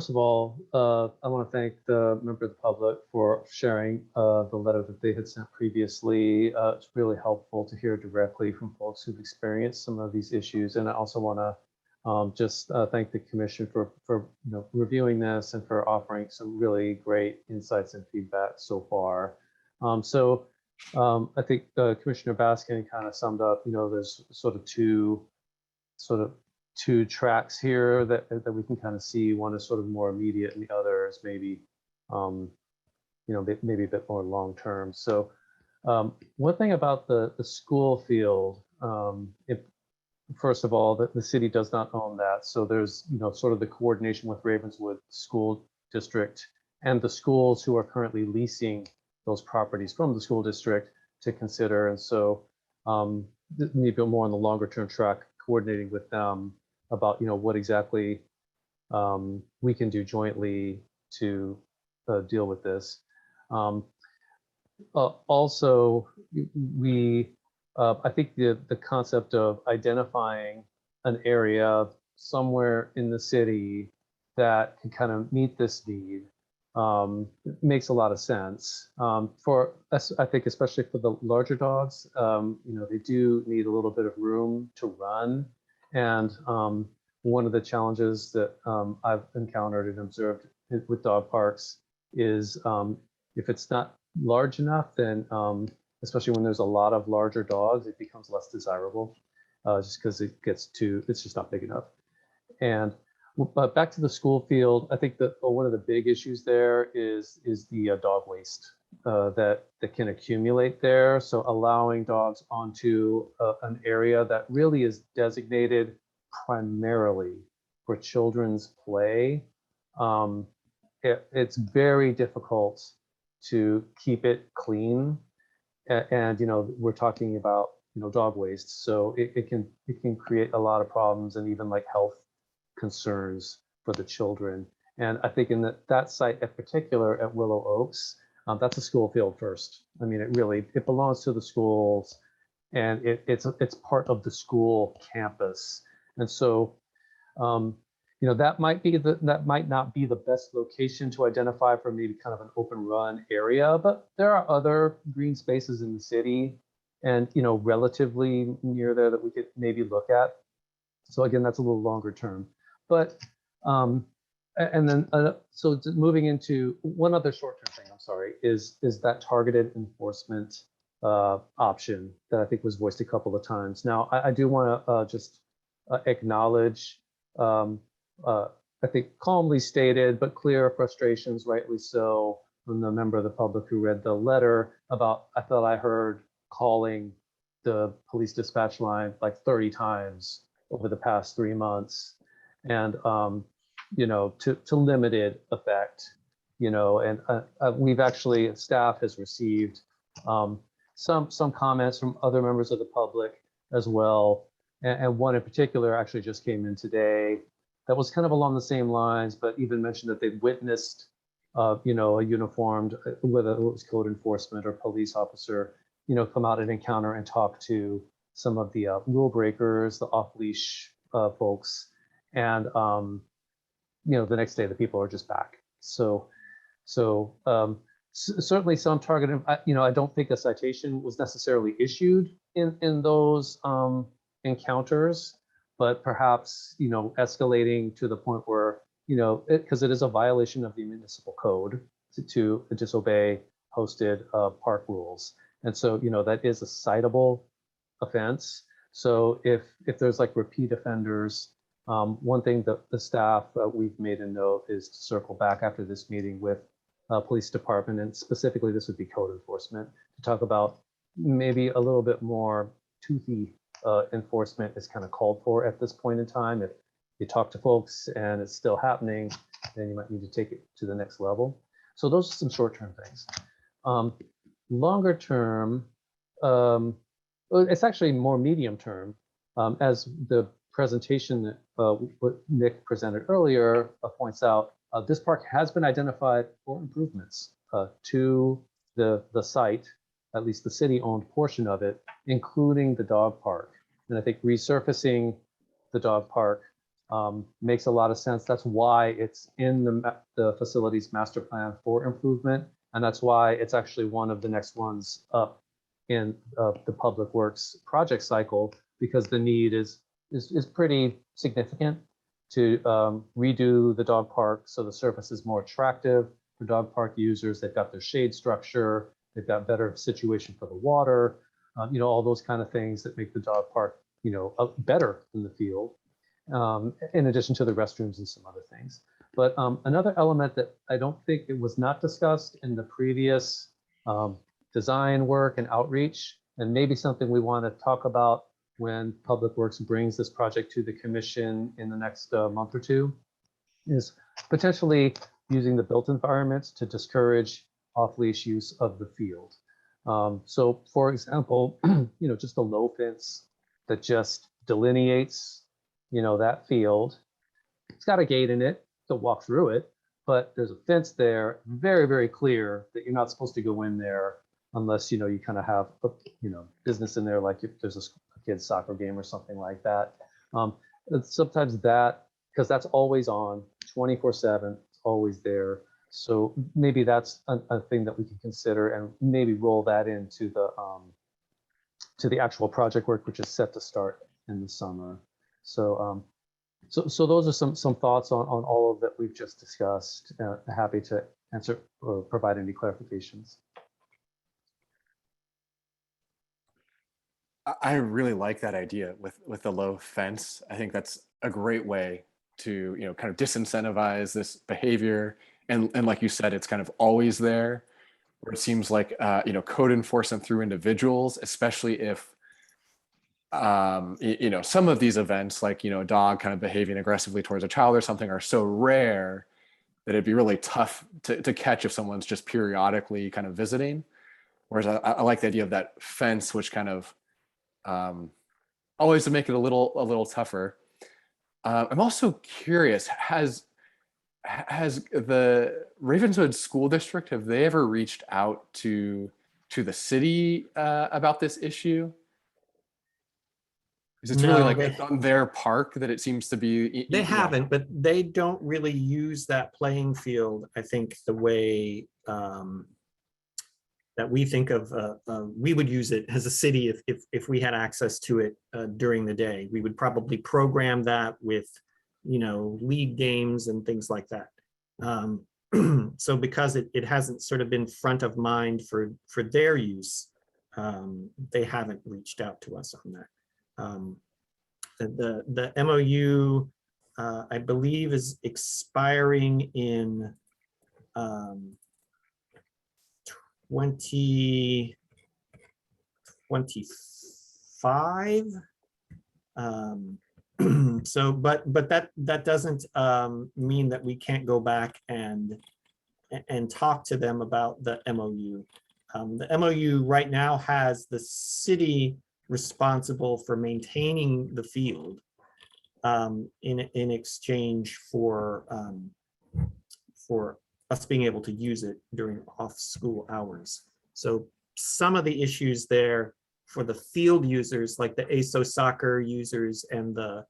of all, I want to thank the member of the public for sharing the letter that they had sent previously. It's really helpful to hear directly from folks who've experienced some of these issues. And I also want to just thank the commission for reviewing this and for offering some really great insights and feedback so far. I think Commissioner Baskin kind of summed up, there's sort of two tracks here that we can kind of see. One is sort of more immediate, and the other is maybe, maybe a bit more long term. So one thing about the school field, first of all, the city does not own that. So there's, sort of the coordination with Ravenswood School District and the schools who are currently leasing those properties from the school district to consider. And so maybe more on the longer term track, coordinating with them about what exactly we can do jointly to deal with this. Also, I think the concept of identifying an area somewhere in the city that can kind of meet this need makes a lot of sense. For us, I think, especially for the larger dogs, they do need a little bit of room to run. And one of the challenges that I've encountered and observed with dog parks is if it's not large enough, then especially when there's a lot of larger dogs, it becomes less desirable just because it's just not big enough. And but back to the school field, I think that one of the big issues there is the dog waste that can accumulate there. So allowing dogs onto an area that really is designated primarily for children's play, it's very difficult to keep it clean. And we're talking about dog waste, so it can create a lot of problems and even like health concerns for the children. And I think in that site in particular at Willow Oaks, that's a school field first. I mean, it belongs to the schools, and it's part of the school campus. And so, that might not be the best location to identify for maybe kind of an open run area, but there are other green spaces in the city and relatively near there that we could maybe look at. So again, that's a little longer term. But and then so moving into one other short-term thing, I'm sorry, is that targeted enforcement option that I think was voiced a couple of times. Now, I do want to just acknowledge, I think calmly stated but clear frustrations, rightly so, from the member of the public who read the letter about, I thought I heard calling the police dispatch line like 30 times over the past 3 months. And to limited effect, and we've actually, staff has received some comments from other members of the public as well, and one in particular actually just came in today that was kind of along the same lines, but even mentioned that they'd witnessed a uniformed, whether it was code enforcement or police officer, come out and encounter and talk to some of the rule breakers, the off-leash folks. And the next day the people are just back. So Certainly some targeted, I don't think a citation was necessarily issued in those encounters, but perhaps, escalating to the point where, because it is a violation of the municipal code to disobey posted park rules. And so, that is a citable offense. So if there's like repeat offenders, one thing that the staff, we've made a note is to circle back after this meeting with police department, and specifically this would be code enforcement, to talk about maybe a little bit more toothy enforcement is kind of called for at this point in time. If you talk to folks and it's still happening, then you might need to take it to the next level. So those are some short-term things. Longer term, it's actually more medium term. As the presentation that what Nick presented earlier points out, this park has been identified for improvements to the site, at least the city-owned portion of it, including the dog park. And I think resurfacing the dog park makes a lot of sense. That's why it's in the facilities master plan for improvement. And that's why it's actually one of the next ones up in the public works project cycle, because the need is pretty significant to redo the dog park so the surface is more attractive for dog park users. They've got their shade structure, they've got better situation for the water, all those kind of things that make the dog park, better than the field, in addition to the restrooms and some other things. But another element that I don't think it was not discussed in the previous design work and outreach, and maybe something we want to talk about when Public Works brings this project to the commission in the next month or two, is potentially using the built environments to discourage off-leash use of the field. So for example, just a low fence that just delineates, that field. It's got a gate in it to walk through it, but there's a fence there, very, very clear that you're not supposed to go in there unless, you kind of have, business in there, like if there's a kid's soccer game or something like that. Sometimes that, because that's always on 24/7, it's always there. So maybe that's a thing that we can consider, and maybe roll that into the actual project work, which is set to start in the summer. So so those are some thoughts on all of that we've just discussed. Happy to answer or provide any clarifications. I really like that idea with the low fence. I think that's a great way to, kind of disincentivize this behavior. And like you said, it's kind of always there, where it seems like, code enforcement through individuals, especially if, some of these events, like, a dog kind of behaving aggressively towards a child or something, are so rare that it'd be really tough to catch if someone's just periodically kind of visiting. Whereas I like the idea of that fence, which kind of always to make it a little tougher. I'm also curious, has the Ravenswood School District, have they ever reached out to the city about this issue? Because it's really No, like they- it's on their park that it seems to be. They haven't, but they don't really use that playing field, I think, the way that we think of. We would use it as a city if we had access to it during the day. We would probably program that with, league games and things like that. So because it hasn't sort of been front of mind for their use, they haven't reached out to us on that. The MOU, I believe, is expiring in 2025. So, but that doesn't mean that we can't go back and talk to them about the MOU. The MOU right now has the city responsible for maintaining the field in exchange for us being able to use it during off-school hours. So some of the issues there for the field users, like the ASO soccer users and the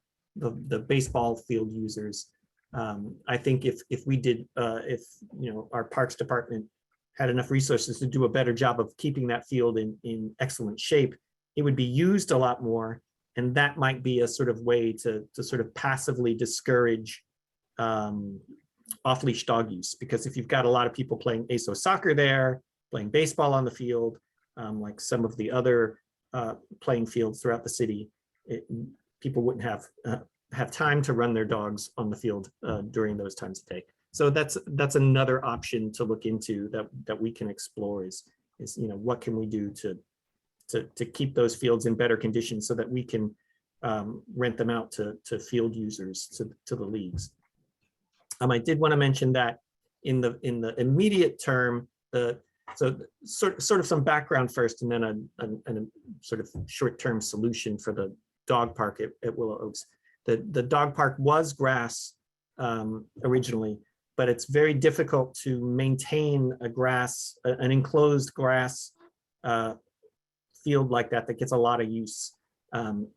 baseball field users, I think if we did, if our Parks Department had enough resources to do a better job of keeping that field in excellent shape, it would be used a lot more. And that might be a sort of way to sort of passively discourage off-leash dog use. Because if you've got a lot of people playing ASO soccer there, playing baseball on the field, like some of the other playing fields throughout the city, people wouldn't have time to run their dogs on the field during those times of day. So that's another option to look into that we can explore is what can we do to keep those fields in better condition so that we can rent them out to field users, to the leagues. I did want to mention that in the immediate term, so sort of some background first, and then a sort of short-term solution for the dog park at Willow Oaks. The dog park was grass originally, but it's very difficult to maintain an enclosed grass field like that gets a lot of use. And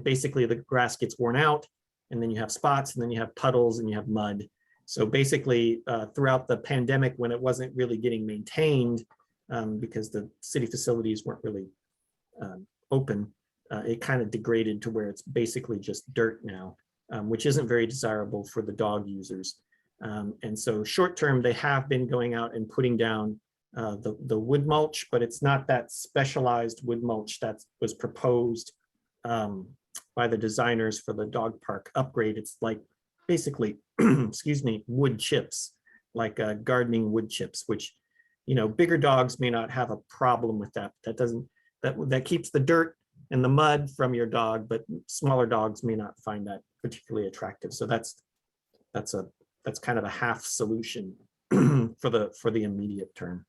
basically the grass gets worn out, and then you have spots, and then you have puddles, and you have mud. So basically throughout the pandemic, when it wasn't really getting maintained because the city facilities weren't really open, it kind of degraded to where it's basically just dirt now, which isn't very desirable for the dog users. And so short term, they have been going out and putting down the wood mulch, but it's not that specialized wood mulch that was proposed by the designers for the dog park upgrade. It's like basically, excuse me, wood chips, like gardening wood chips, which, bigger dogs may not have a problem with that. That keeps the dirt and the mud from your dog, but smaller dogs may not find that particularly attractive. So that's kind of a half solution for the immediate term.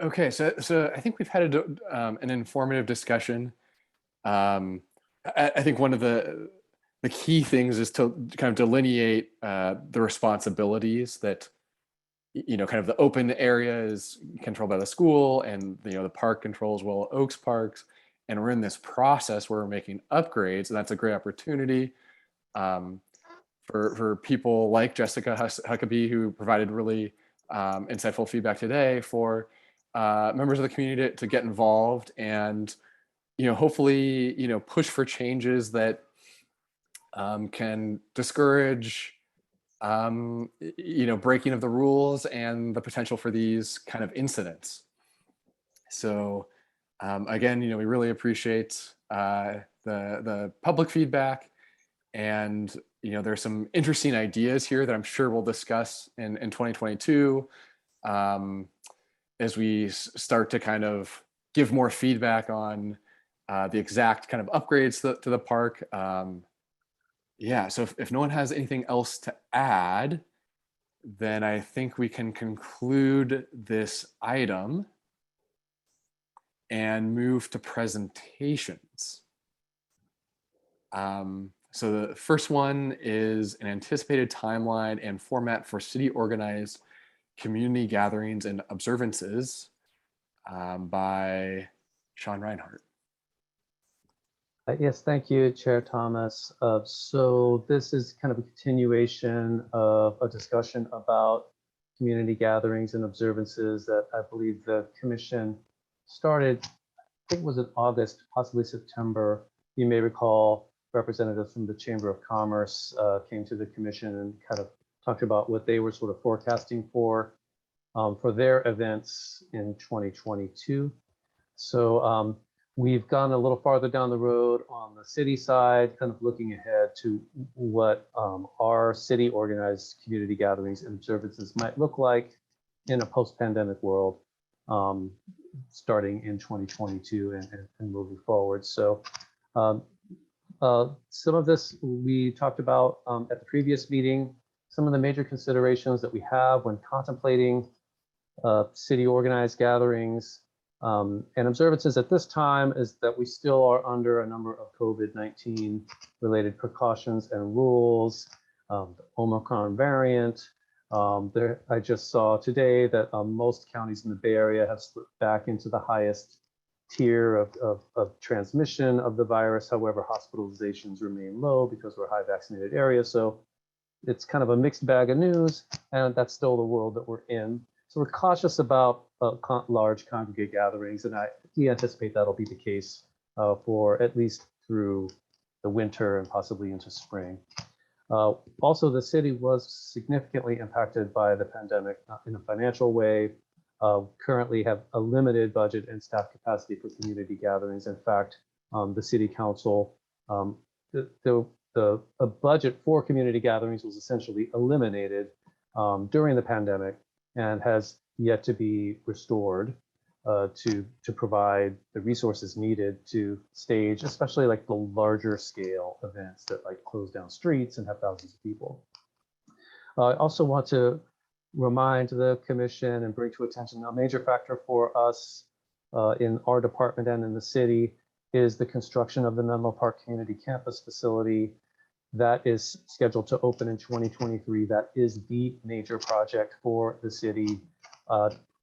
Okay, so I think we've had an informative discussion. I think one of the key things is to kind of delineate the responsibilities that, kind of the open area is controlled by the school, and the park controls Willow Oaks Parks, and we're in this process where we're making upgrades, and that's a great opportunity for people like Jessica Huckabee, who provided really insightful feedback today, for members of the community to get involved and, hopefully, push for changes that can discourage, breaking of the rules and the potential for these kind of incidents. So again, we really appreciate the public feedback, and there's some interesting ideas here that I'm sure we'll discuss in 2022 as we start to kind of give more feedback on the exact kind of upgrades to the park. Yeah, so if no one has anything else to add, then I think we can conclude this item and move to presentations. So the first one is an anticipated timeline and format for city organized community gatherings and observances by Sean Reinhardt. Yes, thank you, Chair Thomas. So this is kind of a continuation of a discussion about community gatherings and observances that I believe the commission started, I think it was in August, possibly September. You may recall representatives from the Chamber of Commerce came to the commission and kind of talked about what they were sort of forecasting for their events in 2022. So we've gone a little farther down the road on the city side, kind of looking ahead to what our city organized community gatherings and observances might look like in a post-pandemic world, starting in 2022 and moving forward. So some of this we talked about at the previous meeting. Some of the major considerations that we have when contemplating city organized gatherings and observances at this time is that we still are under a number of COVID-19 related precautions and rules. The Omicron variant. I just saw today that most counties in the Bay Area have slipped back into the highest tier of transmission of the virus. However, hospitalizations remain low because we're a high vaccinated area. So it's kind of a mixed bag of news, and that's still the world that we're in. So we're cautious about large congregate gatherings, and we anticipate that'll be the case for at least through the winter and possibly into spring. Also, the city was significantly impacted by the pandemic in a financial way. Currently have a limited budget and staff capacity for community gatherings. In fact, the city council, a budget for community gatherings was essentially eliminated during the pandemic and has yet to be restored to provide the resources needed to stage, especially like the larger scale events that like close down streets and have thousands of people. I also want to remind the commission and bring to attention a major factor for us in our department and in the city is the construction of the Menlo Park Community Campus facility that is scheduled to open in 2023. That is the major project for the city.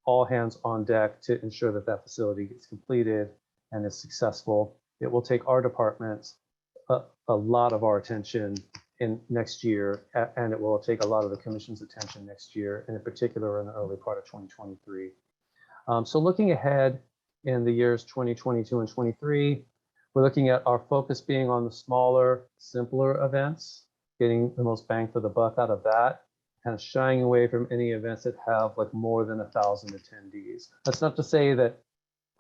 All hands on deck to ensure that that facility gets completed and is successful. It will take our department a lot of our attention in next year, and it will take a lot of the commission's attention next year, and in particular in the early part of 2023. So looking ahead in the years 2022 and 23, we're looking at our focus being on the smaller, simpler events, getting the most bang for the buck out of that, kind of shying away from any events that have like more than 1,000 attendees. That's not to say that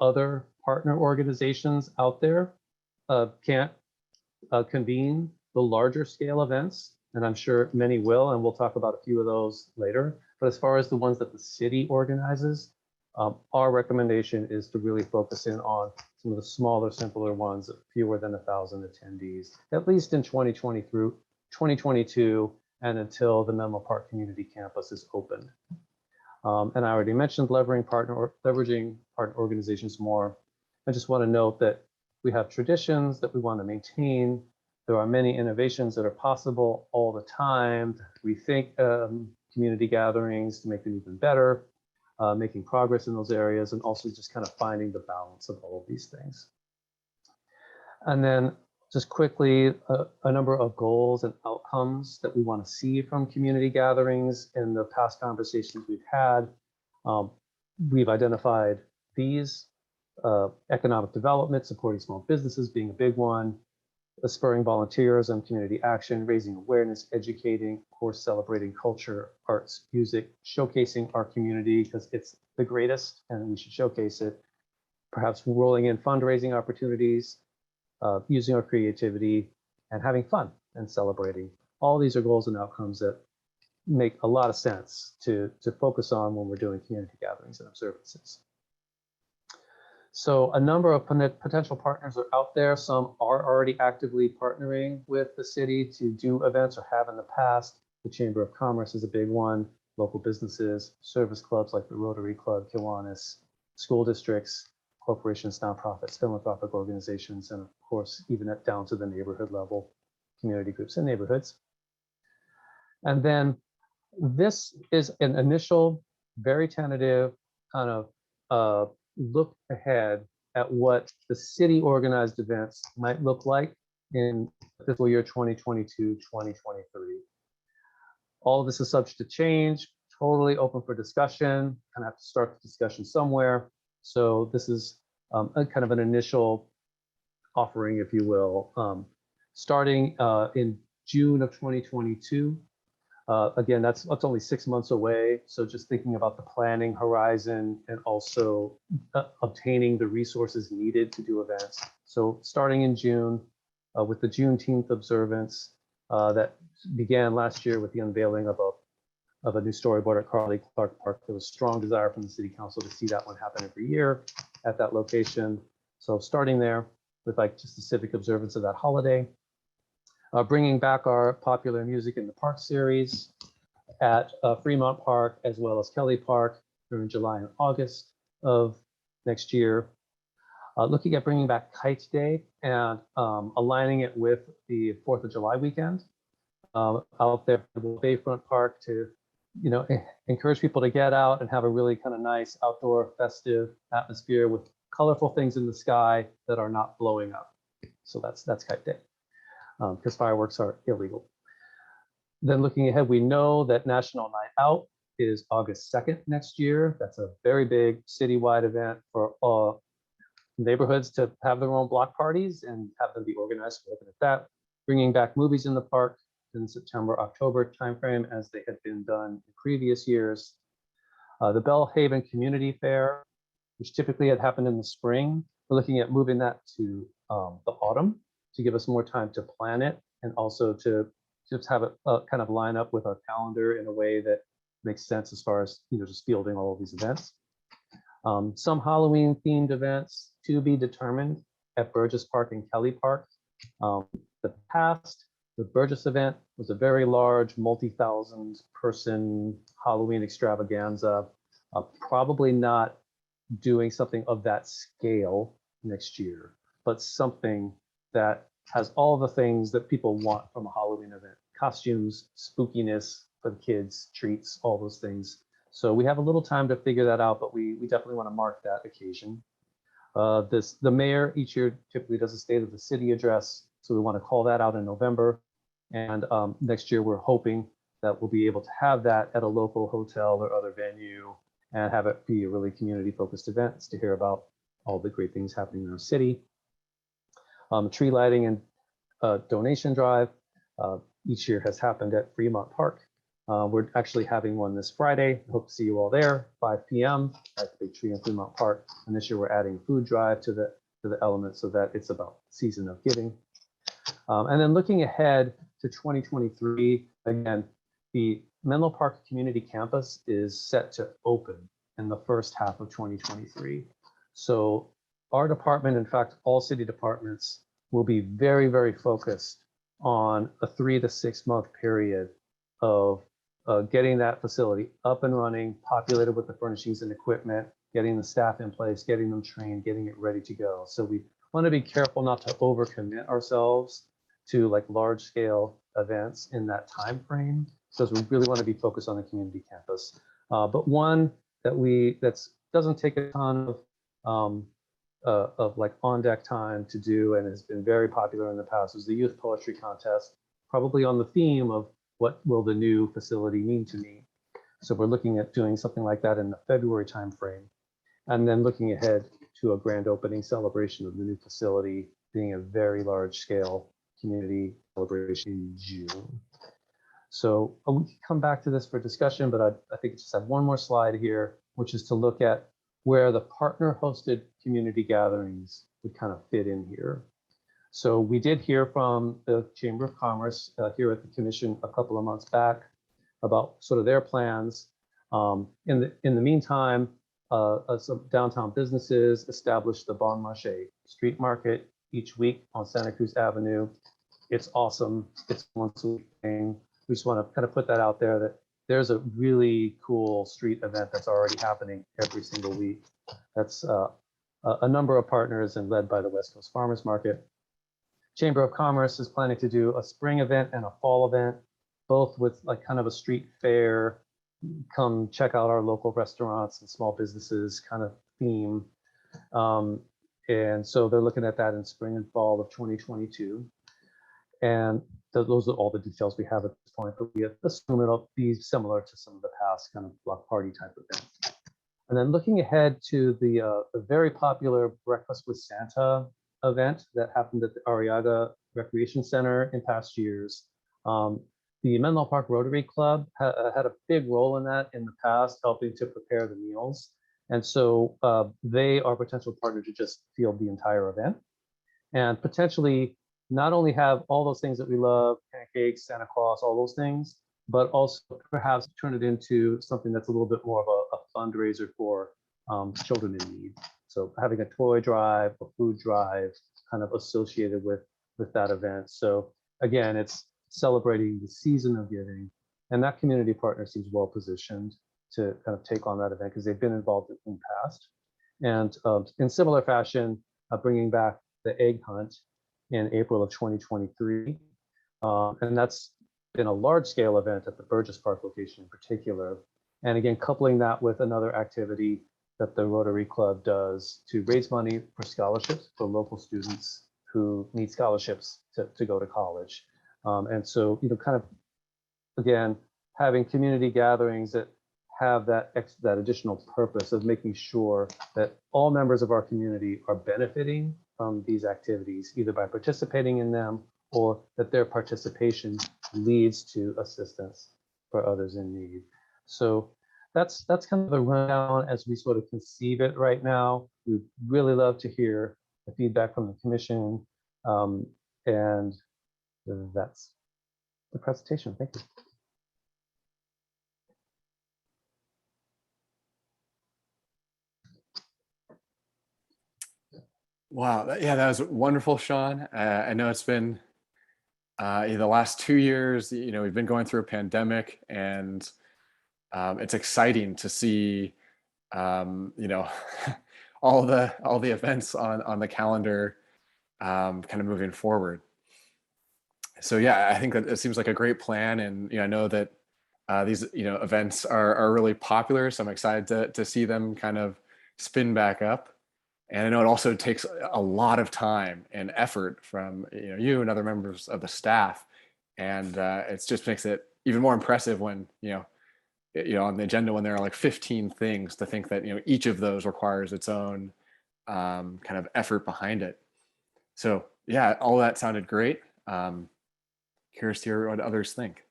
other partner organizations out there can't convene the larger scale events, and I'm sure many will, and we'll talk about a few of those later. But as far as the ones that the city organizes, our recommendation is to really focus in on some of the smaller, simpler ones, fewer than 1,000 attendees, at least in 2020 through 2022, and until the Menlo Park Community Campus is opened. And I already mentioned leveraging partner organizations more. I just want to note that we have traditions that we want to maintain. There are many innovations that are possible all the time. We think community gatherings to make them even better, making progress in those areas, and also just kind of finding the balance of all of these things. And then just quickly, a number of goals and outcomes that we want to see from community gatherings. In the past conversations we've had, we've identified these: economic development, supporting small businesses being a big one, spurring volunteerism, community action, raising awareness, educating, of course, celebrating culture, arts, music, showcasing our community because it's the greatest and we should showcase it, perhaps rolling in fundraising opportunities, using our creativity, and having fun and celebrating. All these are goals and outcomes that make a lot of sense to focus on when we're doing community gatherings and observances. So a number of potential partners are out there. Some are already actively partnering with the city to do events or have in the past. The Chamber of Commerce is a big one, local businesses, service clubs like the Rotary Club, Kiwanis, school districts, corporations, nonprofits, philanthropic organizations, and of course, even down to the neighborhood level, community groups and neighborhoods. And then this is an initial, very tentative kind of look ahead at what the city organized events might look like in fiscal year 2022, 2023. All of this is subject to change, totally open for discussion, and have to start the discussion somewhere. So this is a kind of an initial offering, if you will, starting in June of 2022. Again, that's only 6 months away. So just thinking about the planning horizon and also obtaining the resources needed to do events. So starting in June with the Juneteenth observance that began last year with the unveiling of a new storyboard at Carly Clark Park. There was strong desire from the city council to see that one happen every year at that location. So starting there with like just the civic observance of that holiday. Bringing back our popular music in the park series at Fremont Park as well as Kelly Park during July and August of next year. Looking at bringing back Kite Day and aligning it with the 4th of July weekend out there at Bayfront Park to, you know, encourage people to get out and have a really kind of nice outdoor festive atmosphere with colorful things in the sky that are not blowing up. So that's Kite Day, because fireworks are illegal. Then looking ahead, we know that National Night Out is August 2nd next year. That's a very big citywide event for all neighborhoods to have their own block parties and have them be organized. We're looking at that. Bringing back movies in the park in September, October timeframe, as they had been done in previous years. The Bellhaven Community Fair, which typically had happened in the spring, we're looking at moving that to the autumn to give us more time to plan it and also to just have it kind of line up with our calendar in a way that makes sense as far as just fielding all of these events. Some Halloween themed events to be determined at Burgess Park and Kelly Park. The Burgess event was a very large multi-thousand person Halloween extravaganza. Probably not doing something of that scale next year, but something that has all the things that people want from a Halloween event: costumes, spookiness for the kids, treats, all those things. So we have a little time to figure that out, but we definitely want to mark that occasion. The mayor each year typically does a State of the City address, so we want to call that out in November. And next year we're hoping that we'll be able to have that at a local hotel or other venue and have it be a really community-focused event to hear about all the great things happening in our city. Tree lighting and donation drive each year has happened at Fremont Park. We're actually having one this Friday. Hope to see you all there, 5 p.m. at the Big Tree in Fremont Park. And this year we're adding food drive to the element so that it's about season of giving. And then looking ahead to 2023, again, the Menlo Park Community Campus is set to open in the first half of 2023. So our department, in fact, all city departments, will be very, very focused on a 3 to 6 month period of getting that facility up and running, populated with the furnishings and equipment, getting the staff in place, getting them trained, getting it ready to go. So we want to be careful not to overcommit ourselves to like large scale events in that time frame, because we really want to be focused on the community campus. But one that doesn't take a ton of like on deck time to do and has been very popular in the past was the youth poetry contest, probably on the theme of what will the new facility mean to me. So we're looking at doing something like that in the February timeframe, and then looking ahead to a grand opening celebration of the new facility being a very large scale community celebration in June. So we can come back to this for discussion, but I think I just have one more slide here, which is to look at where the partner hosted community gatherings would kind of fit in here. So we did hear from the Chamber of Commerce here at the commission a couple of months back about sort of their plans. In the meantime, some downtown businesses established the Bon Marché street market each week on Santa Cruz Avenue. It's awesome. It's a once a week thing. We just want to kind of put that out there that there's a really cool street event that's already happening every single week. That's a number of partners and led by the West Coast Farmers Market. Chamber of Commerce is planning to do a spring event and a fall event, both with like kind of a street fair, come check out our local restaurants and small businesses kind of theme. And so they're looking at that in spring and fall of 2022. And those are all the details we have at this point, but we assume it'll be similar to some of the past kind of block party type events. And then looking ahead to the very popular Breakfast with Santa event that happened at the Arriaga Recreation Center in past years. The Menlo Park Rotary Club had a big role in that in the past, helping to prepare the meals. And so they are a potential partner to just field the entire event and potentially not only have all those things that we love, pancakes, Santa Claus, all those things, but also perhaps turn it into something that's a little bit more of a fundraiser for children in need. So having a toy drive, a food drive kind of associated with that event. So again, it's celebrating the season of giving, and that community partner seems well positioned to kind of take on that event because they've been involved in the past. And in similar fashion, bringing back the egg hunt in April of 2023. And that's been a large scale event at the Burgess Park location in particular. And again, coupling that with another activity that the Rotary Club does to raise money for scholarships for local students who need scholarships to go to college. And so, kind of, again, having community gatherings that have that additional purpose of making sure that all members of our community are benefiting from these activities, either by participating in them or that their participation leads to assistance for others in need. So that's kind of the rundown as we sort of conceive it right now. We'd really love to hear the feedback from the commission. And that's the presentation. Thank you. Wow. Yeah, that was wonderful, Sean. I know it's been the last 2 years, we've been going through a pandemic, and it's exciting to see, all the events on the calendar kind of moving forward. So yeah, I think that it seems like a great plan, and I know that these events are really popular, so I'm excited to see them kind of spin back up. And I know it also takes a lot of time and effort from you and other members of the staff, and it just makes it even more impressive when on the agenda when there are like 15 things, to think that each of those requires its own kind of effort behind it. So yeah, all that sounded great. Curious to hear what others think.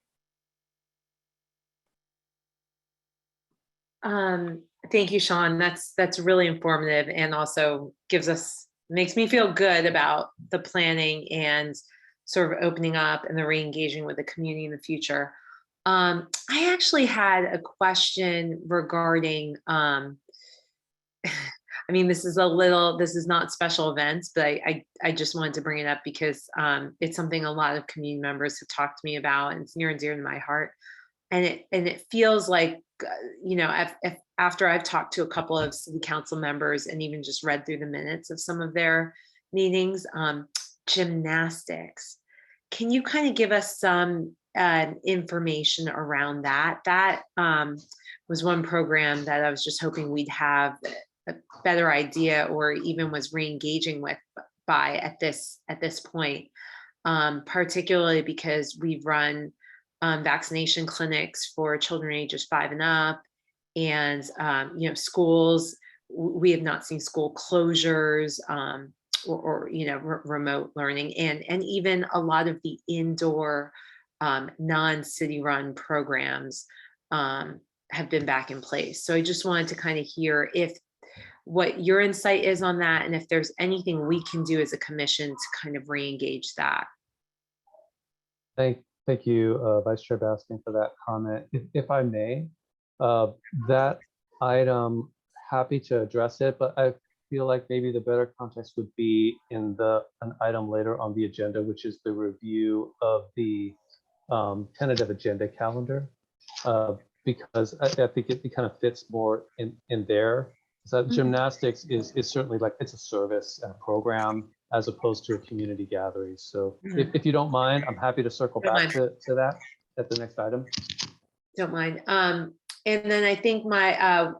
Thank you, Sean. That's really informative, and also makes me feel good about the planning and sort of opening up and the re-engaging with the community in the future. I actually had a question regarding, I mean, this is not special events, but I just wanted to bring it up because it's something a lot of community members have talked to me about, and it's near and dear to my heart. And it feels like, after I've talked to a couple of city council members and even just read through the minutes of some of their meetings, gymnastics. Can you kind of give us some information around that? That was one program that I was just hoping we'd have a better idea, or even was re-engaging with by at this point, particularly because we've run vaccination clinics for children ages 5 and up, and schools. We have not seen school closures or remote learning, and even a lot of the indoor non-city run programs have been back in place. So I just wanted to kind of hear what your insight is on that, and if there's anything we can do as a commission to kind of re-engage that. Thank you, Vice Chair Baskin, for that comment. If I may, that item, happy to address it, but I feel like maybe the better context would be in an item later on the agenda, which is the review of the tentative agenda calendar, because I think it kind of fits more in there. So gymnastics is certainly like, it's a service and a program as opposed to a community gathering. So if you don't mind, I'm happy to circle back to that at the next item. Don't mind. And then I think my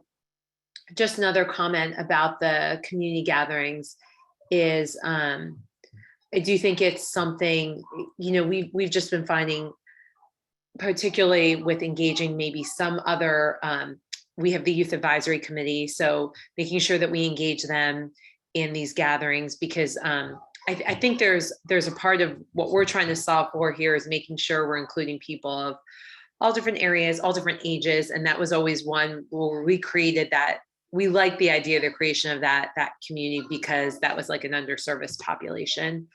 just another comment about the community gatherings is I do think it's something, we've just been finding, particularly with engaging maybe some other, we have the youth advisory committee, so making sure that we engage them in these gatherings, because I think there's a part of what we're trying to solve for here is making sure we're including people of all different areas, all different ages. And that was always one where we created that. We like the idea of the creation of that community, because that was like an underserviced population.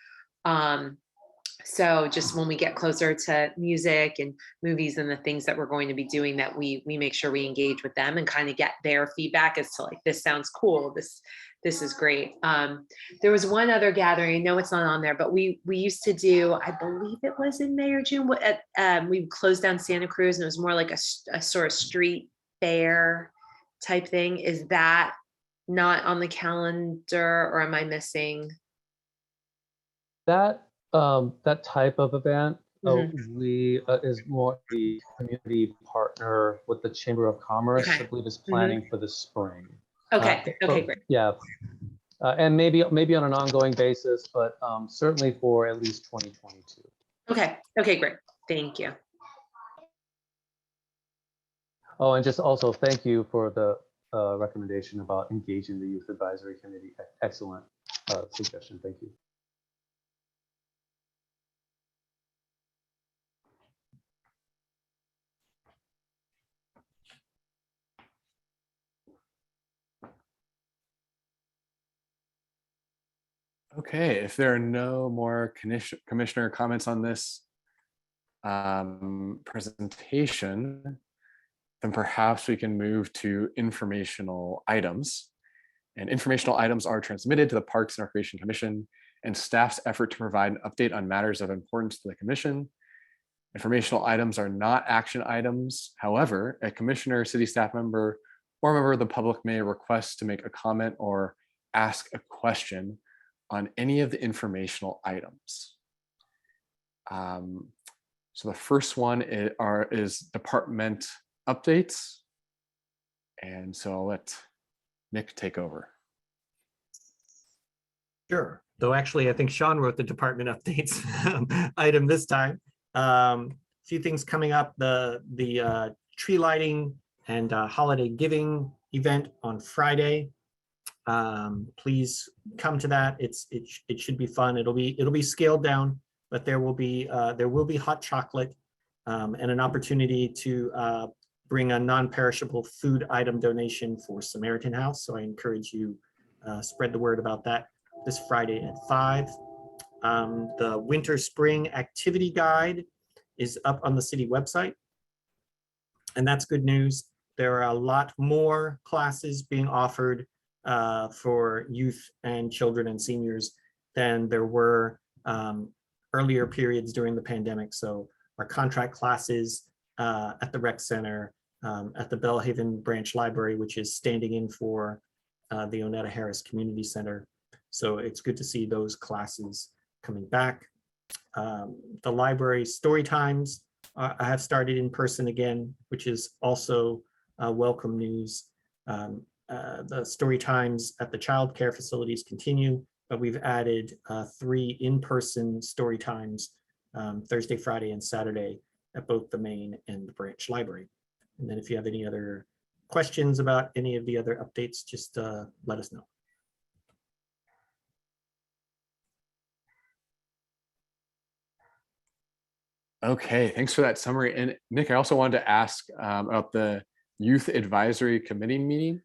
So just when we get closer to music and movies and the things that we're going to be doing, that we make sure we engage with them and kind of get their feedback as to like, this sounds cool, this is great. There was one other gathering, I know it's not on there, but we used to do, I believe it was in May or June, we closed down Santa Cruz, and it was more like a sort of street fair type thing. Is that not on the calendar, or am I missing? That type of event, we is more the community partner with the Chamber of Commerce. Okay. I believe is planning for the spring. Okay, okay, but great. Yeah. And maybe on an ongoing basis, but certainly for at least 2022. Okay, okay, great. Thank you. Oh, and just also thank you for the recommendation about engaging the Youth Advisory Committee. Excellent suggestion. Thank you. Okay, if there are no more commissioner comments on this presentation, then perhaps we can move to informational items. And informational items are transmitted to the Parks and Recreation Commission and staff's effort to provide an update on matters of importance to the commission. Informational items are not action items. However, a commissioner, city staff member, or member of the public may request to make a comment or ask a question on any of the informational items. So the first one is department updates. And so I'll let Nick take over. Sure. Though actually, I think Sean wrote the department updates item this time. A few things coming up, the tree lighting and holiday giving event on Friday. Please come to that. It should be fun. It'll be scaled down, but there will be hot chocolate and an opportunity to bring a non-perishable food item donation for Samaritan House. So I encourage you spread the word about that this Friday at 5. The winter spring activity guide is up on the city website, and that's good news. There are a lot more classes being offered for youth and children and seniors than there were earlier periods during the pandemic. So our contract classes at the rec center, at the Bellhaven Branch Library, which is standing in for the Onetta Harris Community Center. So it's good to see those classes coming back. The library story times I have started in person again, which is also welcome news. The story times at the child care facilities continue, but we've added 3 in-person story times Thursday, Friday, and Saturday at both the main and the branch library. And then if you have any other questions about any of the other updates, just let us know. Okay, thanks for that summary. And Nick, I also wanted to ask about the Youth Advisory Committee meeting.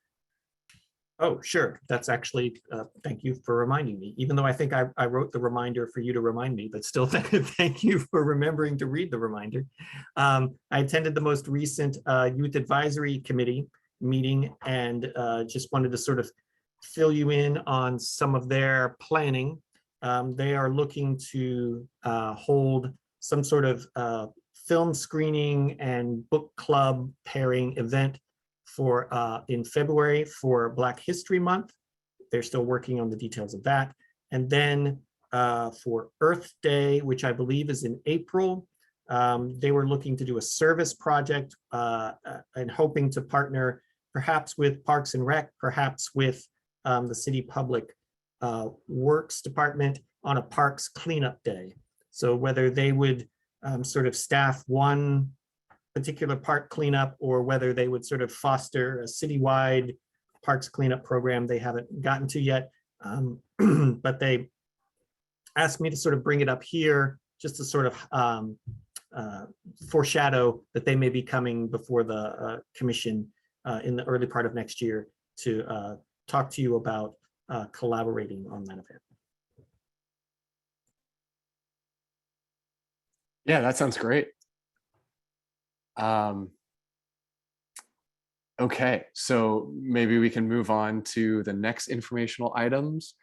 Oh, sure. That's actually, thank you for reminding me, even though I think I wrote the reminder for you to remind me, but still thank you for remembering to read the reminder. I attended the most recent Youth Advisory Committee meeting and just wanted to sort of fill you in on some of their planning. They are looking to hold some sort of film screening and book club pairing event for in February for Black History Month. They're still working on the details of that. And then for Earth Day, which I believe is in April, they were looking to do a service project and hoping to partner perhaps with Parks and Rec, perhaps with the City Public Works Department on a parks cleanup day. So whether they would sort of staff one particular park cleanup or whether they would sort of foster a citywide parks cleanup program, they haven't gotten to yet. But they asked me to sort of bring it up here just to sort of foreshadow that they may be coming before the commission in the early part of next year to talk to you about collaborating on that event. Yeah, that sounds great. Okay, so maybe we can move on to the next informational items.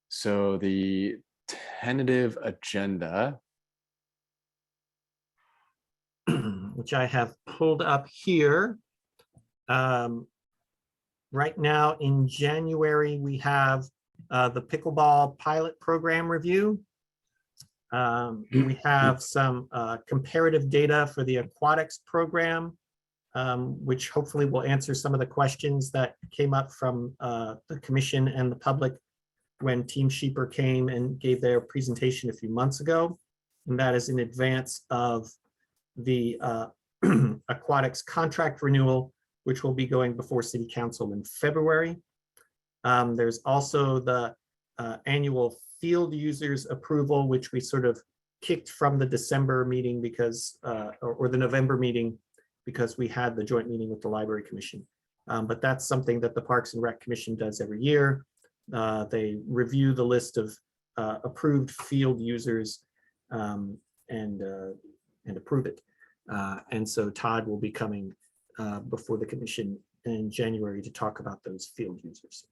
So the tentative agenda, which I have pulled up here. Right now in January, we have the pickleball pilot program review. We have some comparative data for the aquatics program which hopefully will answer some of the questions that came up from the commission and the public when Team Sheeper came and gave their presentation a few months ago. And that is in advance of the aquatics contract renewal, which will be going before City Council in February. There's also the annual field users approval, which we sort of kicked from the December meeting because, or the November meeting, because we had the joint meeting with the Library Commission. But that's something that the Parks and Rec Commission does every year. They review the list of approved field users and approve it. And so Todd will be coming before the commission in January to talk about those field users.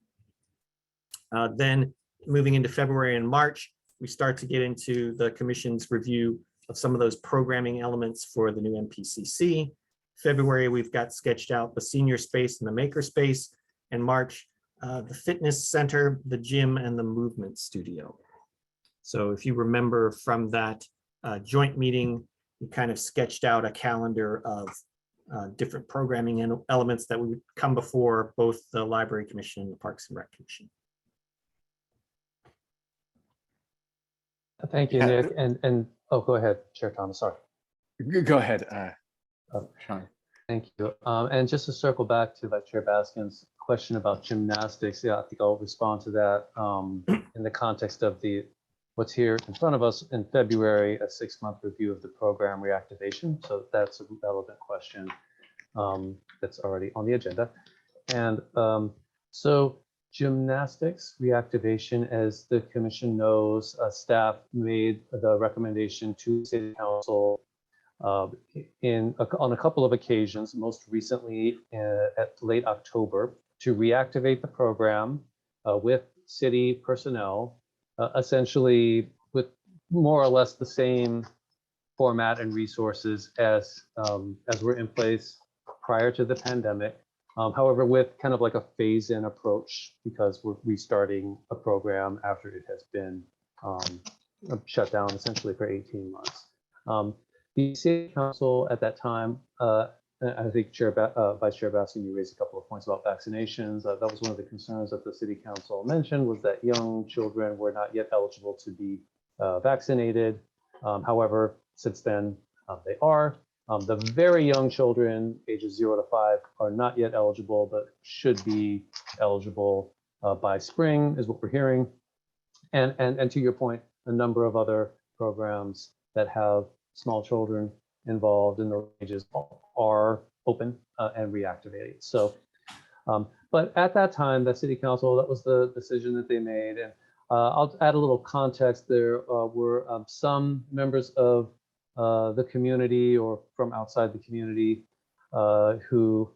Then moving into February and March, we start to get into the commission's review of some of those programming elements for the new MPCC. February, we've got sketched out the senior space and the maker space, and March, the fitness center, the gym, and the movement studio. So if you remember from that joint meeting, we kind of sketched out a calendar of different programming and elements that would come before both the Library Commission and the Parks and Rec Commission. Thank you, Yeah. Nick. And oh, go ahead, Chair Thomas. Sorry. Go ahead, Sean. Thank you. And just to circle back to Vice Chair Baskin's question about gymnastics, yeah, I think I'll respond to that in the context of what's here in front of us in February, a 6-month review of the program reactivation. So that's a relevant question that's already on the agenda. And so gymnastics reactivation, as the commission knows, staff made the recommendation to City Council on a couple of occasions, most recently at late October, to reactivate the program with city personnel, essentially with more or less the same format and resources as were in place prior to the pandemic. However, with kind of like a phase-in approach, because we're restarting a program after it has been shut down essentially for 18 months. The City Council at that time, I think Vice Chair Baskin, you raised a couple of points about vaccinations. That was one of the concerns that the City Council mentioned, was that young children were not yet eligible to be vaccinated. However, since then they are. The very young children, ages 0 to 5, are not yet eligible, but should be eligible by spring, is what we're hearing. And to your point, a number of other programs that have small children involved in those ages are open and reactivated. So, but at that time, the City Council, that was the decision that they made. And I'll add a little context. There were some members of the community or from outside the community who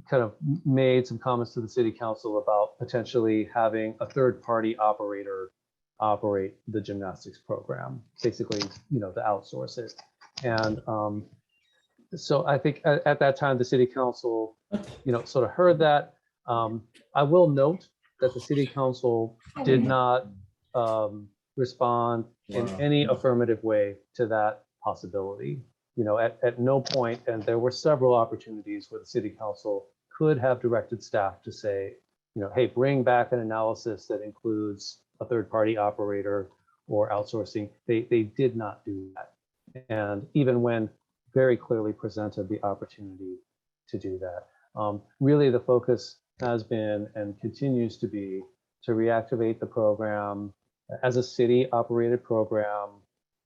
kind of made some comments to the City Council about potentially having a third-party operator operate the gymnastics program, basically, to outsource it. And so I think at that time, the City Council, sort of heard that. I will note that the City Council did not respond in any affirmative way to that possibility. At no point, and there were several opportunities where the City Council could have directed staff to say, hey, bring back an analysis that includes a third-party operator or outsourcing. They did not do that. And even when very clearly presented the opportunity to do that, really the focus has been and continues to be to reactivate the program as a city-operated program,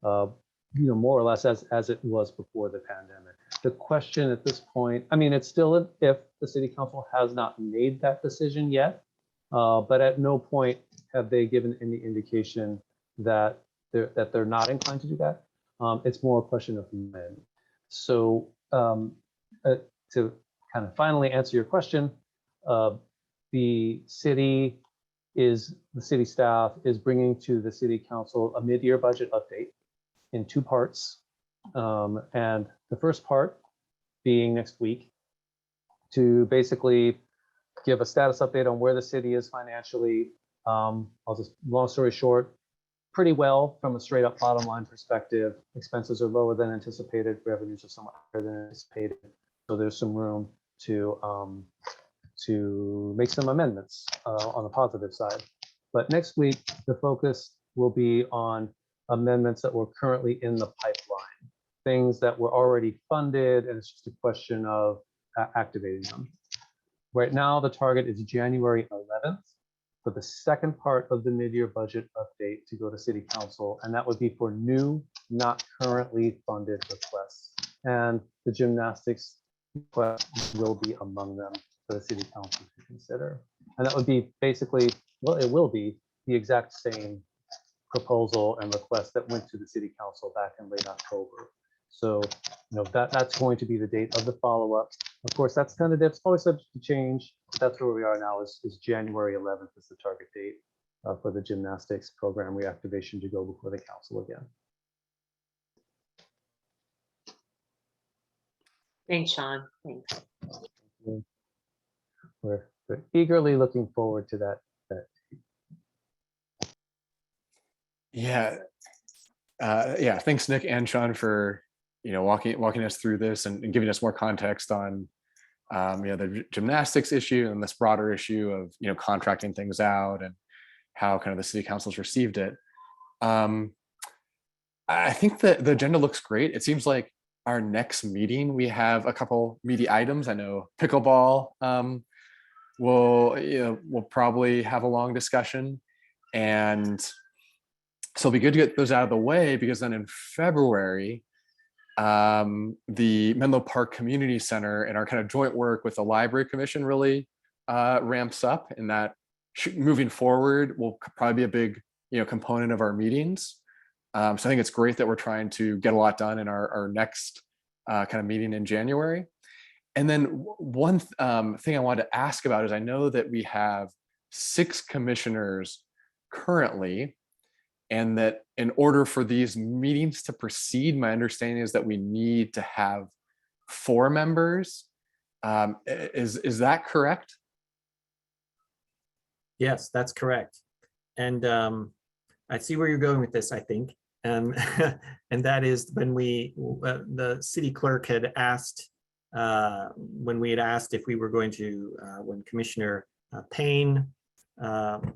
more or less as it was before the pandemic. The question at this point, it's still an if. The City Council has not made that decision yet, but at no point have they given any indication that they're not inclined to do that. It's more a question of when. So to kind of finally answer your question, the city staff is bringing to the City Council a mid-year budget update in 2 parts. And the first part being next week, to basically give a status update on where the city is financially. I'll just, long story short, pretty well from a straight up bottom line perspective. Expenses are lower than anticipated, revenues are somewhat higher than anticipated. So there's some room to make some amendments on the positive side. But next week, the focus will be on amendments that were currently in the pipeline, things that were already funded, and it's just a question of activating them. Right now, the target is January 11th for the second part of the mid-year budget update to go to City Council, and that would be for new, not currently funded requests. And the gymnastics request will be among them for the City Council to consider. And that would be basically, well, it will be the exact same proposal and request that went to the City Council back in late October. So, that's going to be the date of the follow-up. Of course, that's always subject to change. That's where we are now is January 11th is the target date for the gymnastics program reactivation to go before the council again. Thanks, Sean. Thanks. We're eagerly looking forward to that. Yeah. Yeah. Thanks, Nick and Sean, for walking us through this and giving us more context on the gymnastics issue and this broader issue of contracting things out and how kind of the city council's received it. I think that the agenda looks great. It seems like our next meeting we have a couple meaty items. I know pickleball we'll probably have a long discussion, and so it'll be good to get those out of the way, because then in February, the Menlo Park Community Center and our kind of joint work with the Library Commission really ramps up, and that moving forward will probably be a big component of our meetings. So I think it's great that we're trying to get a lot done in our next kind of meeting in January. And then one thing I wanted to ask about is, I know that we have 6 commissioners currently, and that in order for these meetings to proceed, my understanding is that we need to have 4 members. Is that correct? Yes, that's correct. And I see where you're going with this, I think. And that is when the city clerk had asked, when we had asked if we were going to, when Commissioner Payne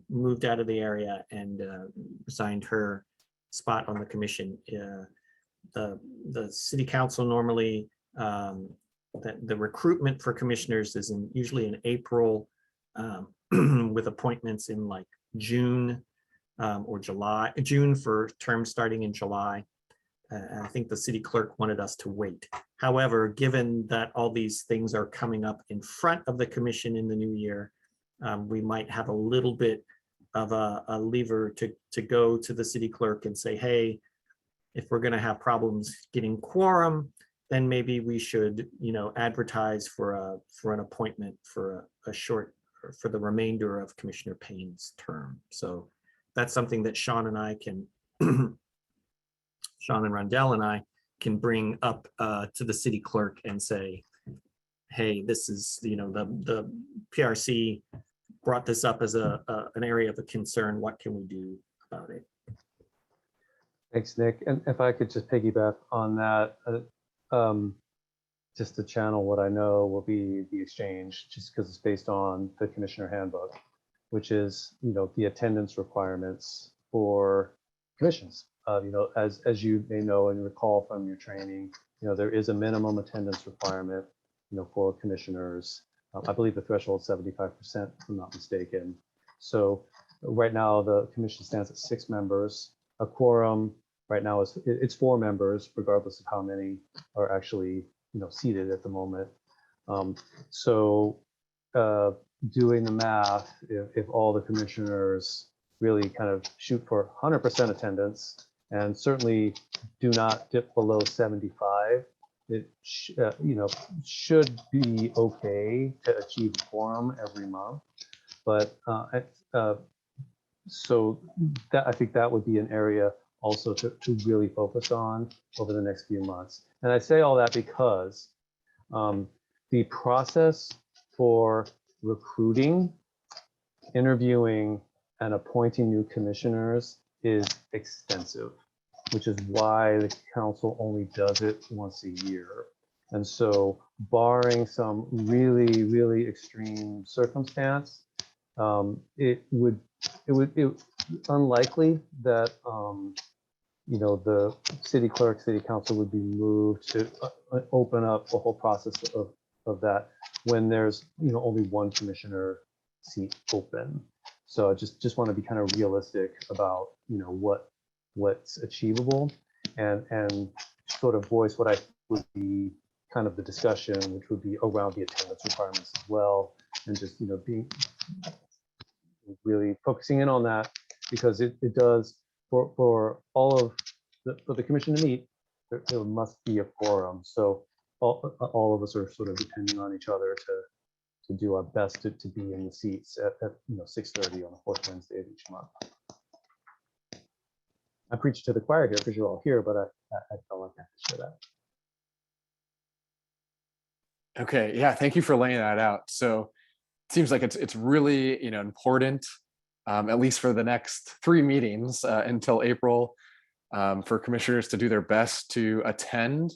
moved out of the area and resigned her spot on the commission. The city council normally, the recruitment for commissioners is usually in April, with appointments in like June or July. June for terms starting in July. I think the city clerk wanted us to wait. However, given that all these things are coming up in front of the commission in the new year, we might have a little bit of a lever to go to the city clerk and say, hey, if we're going to have problems getting quorum, then maybe we should, advertise for an appointment for for the remainder of Commissioner Payne's term. So that's something that Sean and I can, Sean and Rondell and I can bring up to the city clerk and say, hey, this is, the PRC brought this up as an area of a concern. What can we do about it? Thanks, Nick. And if I could just piggyback on that, just to channel what I know will be the exchange, just because it's based on the commissioner handbook, which is, the attendance requirements for commissions. As you may know and recall from your training, there is a minimum attendance requirement, for commissioners. I believe the threshold is 75%, if I'm not mistaken. So right now the commission stands at 6 members. A quorum right now it's 4 members, regardless of how many are actually seated at the moment. Doing the math, if all the commissioners really kind of shoot for 100% attendance and certainly do not dip below 75, it should be okay to achieve a quorum every month. But so that I think that would be an area also to really focus on over the next few months. And I say all that because the process for recruiting, interviewing, and appointing new commissioners is extensive, which is why the council only does it once a year. And so barring some really, really extreme circumstance, it would unlikely that, the city clerk, city council would be moved to open up the whole process of that when there's, only one commissioner seat open. So I just want to be kind of realistic about, what's achievable and sort of voice what I would be kind of the discussion, which would be around the attendance requirements as well. And just, being really focusing in on that, because it does for all of for the commission to meet, there must be a quorum. So all of us are sort of depending on each other to do our best to be in the seats at 6:30 on the fourth Wednesday of each month. I preach to the choir here because you're all here, but I felt like I had to share that. Okay, yeah, thank you for laying that out. So it seems like it's really important, at least for the next 3 meetings until April, for commissioners to do their best to attend.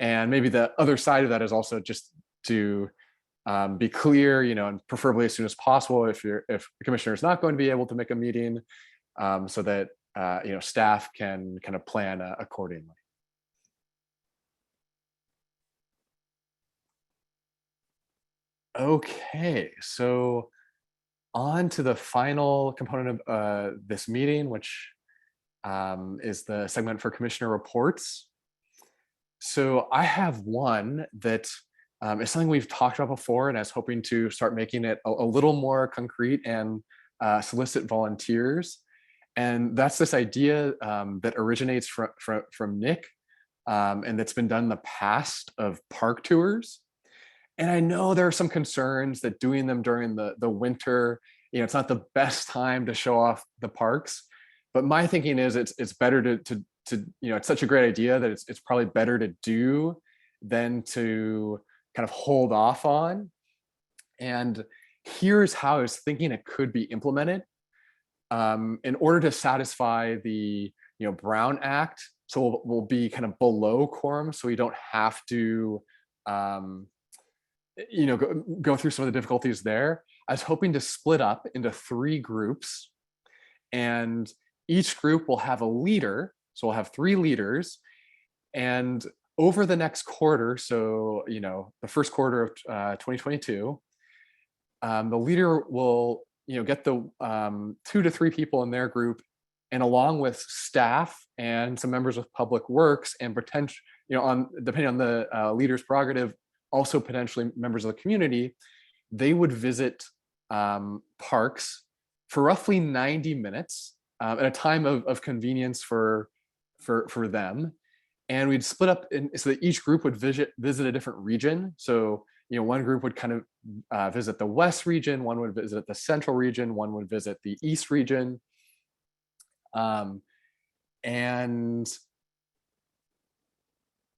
And maybe the other side of that is also just to be clear, and preferably as soon as possible if the commissioner is not going to be able to make a meeting, so that staff can kind of plan accordingly. Okay, so on to the final component of this meeting, which is the segment for commissioner reports. So I have one that is something we've talked about before, and I was hoping to start making it a little more concrete and solicit volunteers. And that's this idea that originates from Nick, and that's been done in the past of park tours. And I know there are some concerns that doing them during the winter, it's not the best time to show off the parks. But my thinking is it's better to it's such a great idea that it's probably better to do than to kind of hold off on. And here's how I was thinking it could be implemented. In order to satisfy the Brown Act, so we'll be kind of below quorum, so we don't have to go through some of the difficulties there. I was hoping to split up into 3 groups, and each group will have a leader. So we'll have 3 leaders, and over the next quarter, so the first quarter of 2022, the leader will get the 2 to 3 people in their group, and along with staff and some members of Public Works and potential, depending on the leader's prerogative, also potentially members of the community, they would visit parks for roughly 90 minutes at a time of convenience for them. And we'd split up so that each group would visit a different region. So one group would kind of visit the West region, one would visit the Central region, one would visit the East region. And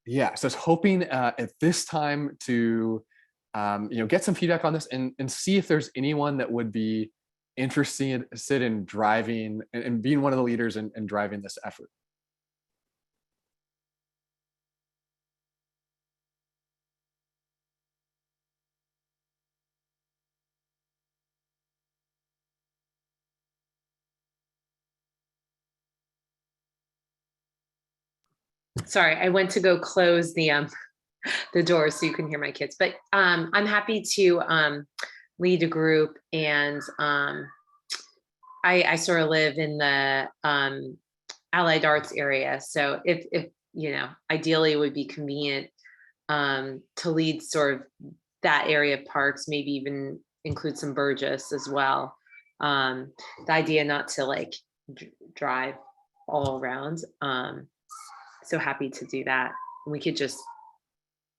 yeah, so I was hoping at this time to get some feedback on this and see if there's anyone that would be interested in driving and being one of the leaders and driving this effort. Sorry, I went to go close the door so you can hear my kids, but I'm happy to lead a group, and I sort of live in the Allied Arts area. So if ideally it would be convenient to lead sort of that area of parks, maybe even include some Burgess as well. The idea not to drive all around. So happy to do that. We could just,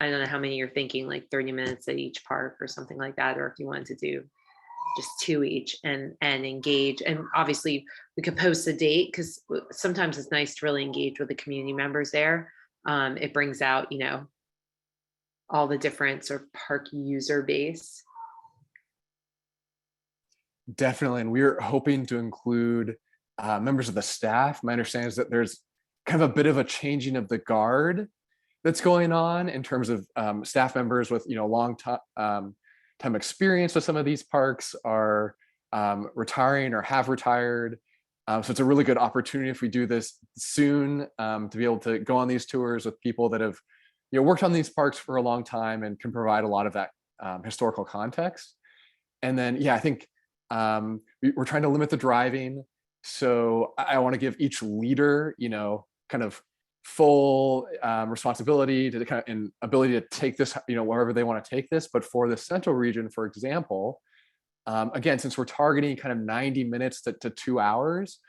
I don't know how many you're thinking, like 30 minutes at each park or something like that, or if you wanted to do just 2 each and engage. And obviously we could post a date, because sometimes it's nice to really engage with the community members there. It brings out, all the different sort of park user base. Definitely, and we're hoping to include members of the staff. My understanding is that there's kind of a bit of a changing of the guard, that's going on in terms of staff members with long time experience with some of these parks are retiring or have retired. So it's a really good opportunity if we do this soon to be able to go on these tours with people that have worked on these parks for a long time and can provide a lot of that historical context. And then, yeah, I think we're trying to limit the driving. So I want to give each leader, kind of full responsibility to kind of and ability to take this, wherever they want to take this. But for the central region, for example, again, since we're targeting kind of 90 minutes to 2 hours,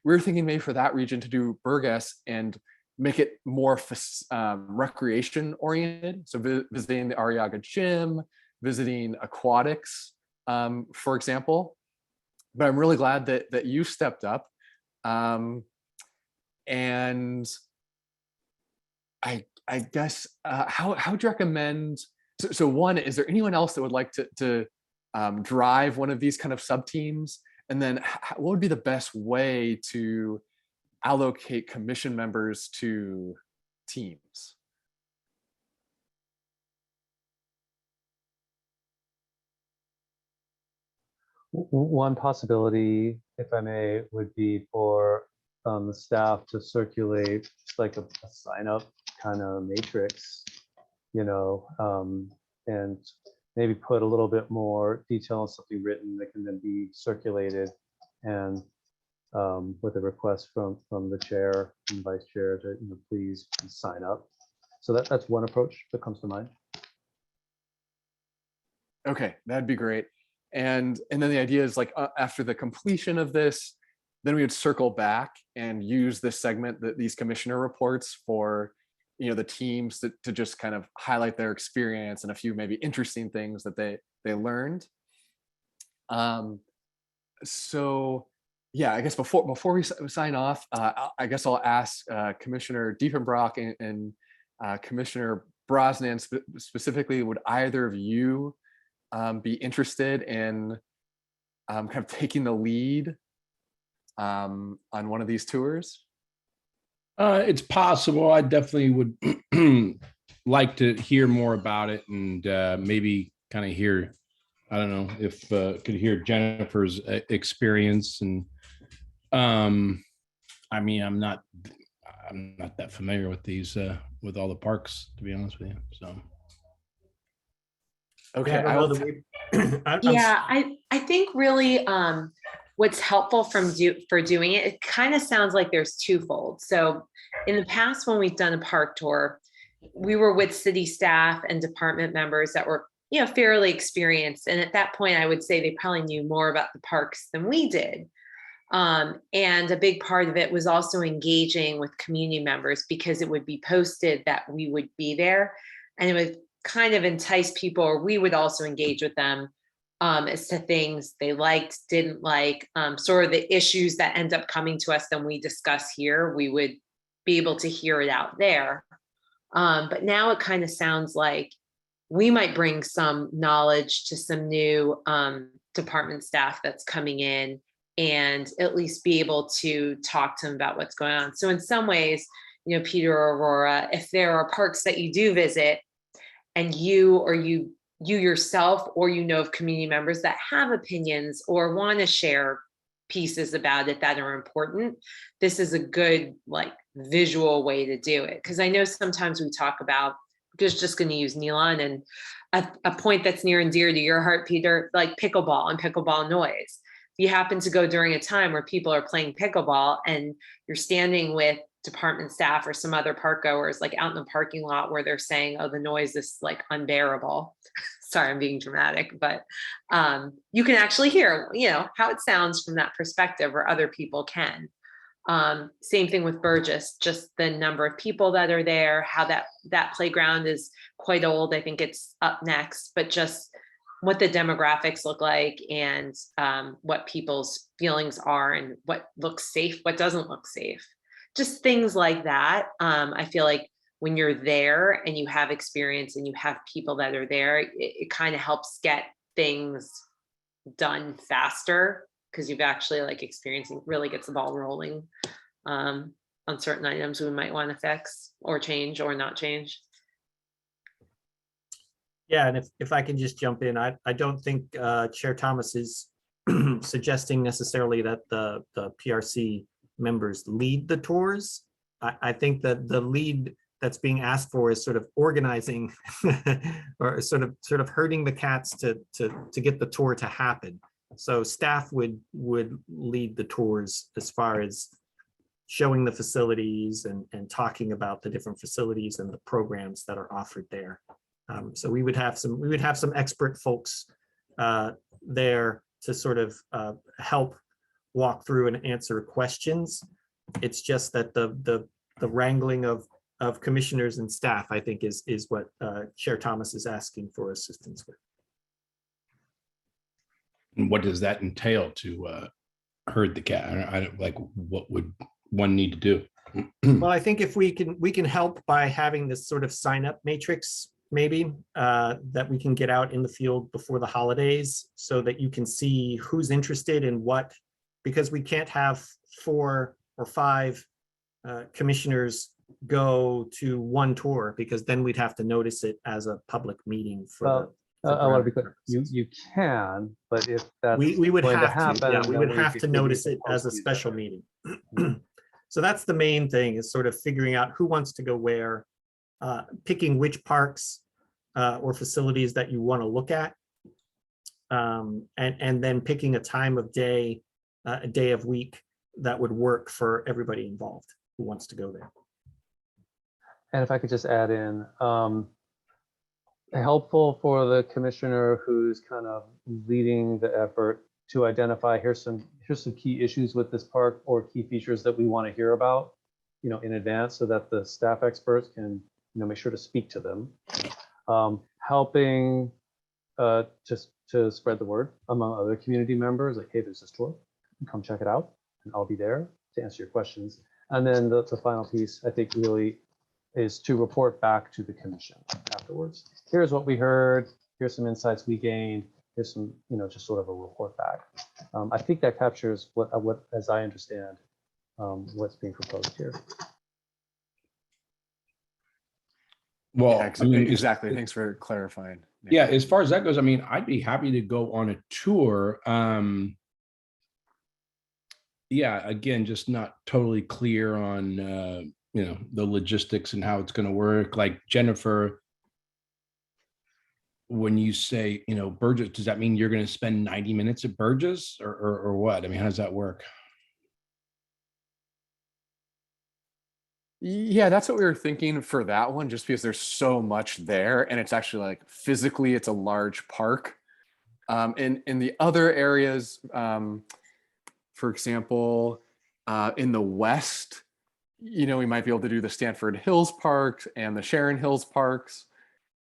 we're thinking maybe for that region to do Burgess and make it more recreation oriented. So visiting the Arriaga Gym, visiting aquatics, for example. But I'm really glad that you stepped up. And I guess, how would you recommend, so one, is there anyone else that would like to drive one of these kind of sub teams? And then what would be the best way to allocate commission members to teams? One possibility, if I may, would be for the staff to circulate like a sign up kind of matrix, and maybe put a little bit more detail on something written that can then be circulated, and with a request from the chair and vice chair to please sign up. So that's one approach that comes to mind. Okay, that'd be great. And then the idea is like after the completion of this, then we would circle back and use this segment, these commissioner reports for the teams to just kind of highlight their experience and a few maybe interesting things that they learned. So yeah, I guess before we sign off, I guess I'll ask Commissioner Diepenbrock and Commissioner Brosnan specifically, would either of you be interested in kind of taking the lead on one of these tours? It's possible. I definitely would like to hear more about it, and maybe kind of hear, I don't know if could hear Jennifer's experience. And I mean, I'm not that familiar with these with all the parks, to be honest with you. So okay, I think really what's helpful for doing it, it kind of sounds like there's twofold. So in the past, when we've done a park tour, we were with city staff and department members that were fairly experienced, and at that point I would say they probably knew more about the parks than we did. And a big part of it was also engaging with community members, because it would be posted that we would be there, and it would kind of entice people, or we would also engage with them as to things they liked, didn't like, sort of the issues that end up coming to us than we discuss here. We would be able to hear it out there. But now it kind of sounds like we might bring some knowledge to some new department staff that's coming in, and at least be able to talk to them about what's going on. So in some ways, Peter or Aurora, if there are parks that you do visit and you yourself, or of community members that have opinions or want to share pieces about it that are important, this is a good visual way to do it. Because I know sometimes we talk about, just going to use Nealon, and a point that's near and dear to your heart, Peter, like pickleball and pickleball noise. If you happen to go during a time where people are playing pickleball and you're standing with department staff or some other park goers out in the parking lot where they're saying, oh, the noise is unbearable. Sorry, I'm being dramatic, but you can actually hear, how it sounds from that perspective, or other people can. Same thing with Burgess, just the number of people that are there, how that playground is quite old. I think it's up next, but just what the demographics look like, and what people's feelings are, and what looks safe, what doesn't look safe. Just things like that. I feel like when you're there and you have experience and you have people that are there, it kind of helps get things done faster, because you've actually experiencing, really gets the ball rolling on on certain items we might want to fix or change or not change. Yeah, and if I can just jump in, I don't think Chair Thomas is suggesting necessarily that the PRC members lead the tours. I think that the lead that's being asked for is sort of organizing or sort of herding the cats to get the tour to happen. So staff would lead the tours as far as showing the facilities and talking about the different facilities and the programs that are offered there. So we would have some expert folks there to sort of help walk through and answer questions. It's just that the wrangling of commissioners and staff, I think, is what Chair Thomas is asking for assistance with. And what does that entail to herd the cat? I don't like, what would one need to do? Well, I think if we can help by having this sort of sign up matrix, maybe that we can get out in the field before the holidays so that you can see who's interested in what, because we can't have 4 or 5 commissioners go to one tour, because then we'd have to notice it as a public meeting for Well, the. I want to be grant clear. purposes. You can, but if that's We would going to have to, happen, yeah, we then would have could to give you notice the it as a post-it special note. meeting. So that's the main thing, is sort of figuring out who wants to go where, picking which parks or facilities that you want to look at. And then picking a time of day, a day of week that would work for everybody involved who wants to go there. And if I could just add in, helpful for the commissioner who's kind of leading the effort to identify, here's some key issues with this park or key features that we want to hear about, in advance, so that the staff experts can, make sure to speak to them. Helping just to spread the word among other community members, like, hey, there's this tour, come check it out, and I'll be there to answer your questions. And then the final piece, I think, really is to report back to the commission afterwards. Here's what we heard, here's some insights we gained, here's some, just sort of a report back. I think that captures what as I understand, what's being proposed here. Well, Yeah, I mean, exactly. Thanks for clarifying. Nick. yeah, as far as that goes, I mean, I'd be happy to go on a tour. Yeah, again, just not totally clear on the logistics and how it's going to work. Like, Jennifer, when you say, Burgess, does that mean you're going to spend 90 minutes at Burgess or what? I mean, how does that work? Yeah, that's what we were thinking for that one, just because there's so much there, and it's actually like physically, it's a large park. In the other areas, for example, in the west, we might be able to do the Stanford Hills Park and the Sharon Hills Parks,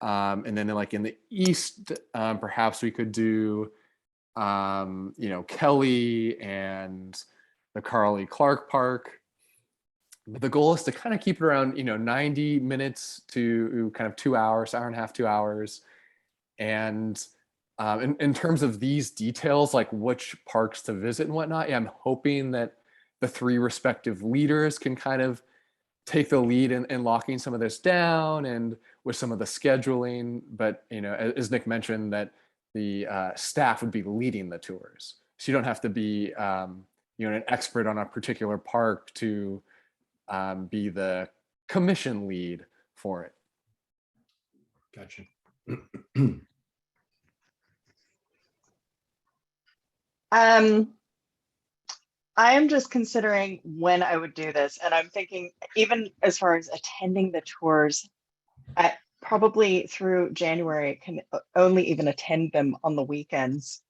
and then like in the east, perhaps we could do, Kelly and the Carl E. Clark Park. But the goal is to kind of keep it around, 90 minutes to kind of 2 hours, hour and a half, 2 hours. And in terms of these details, like which parks to visit and whatnot, yeah, I'm hoping that the 3 respective leaders can kind of take the lead in locking some of this down and with some of the scheduling. But, as Nick mentioned, that the staff would be leading the tours. So you don't have to be, an expert on a particular park to be the commission lead for it. Gotcha. I am just considering when I would do this, and I'm thinking, even as far as attending the tours, I probably through January can only even attend them on the weekends.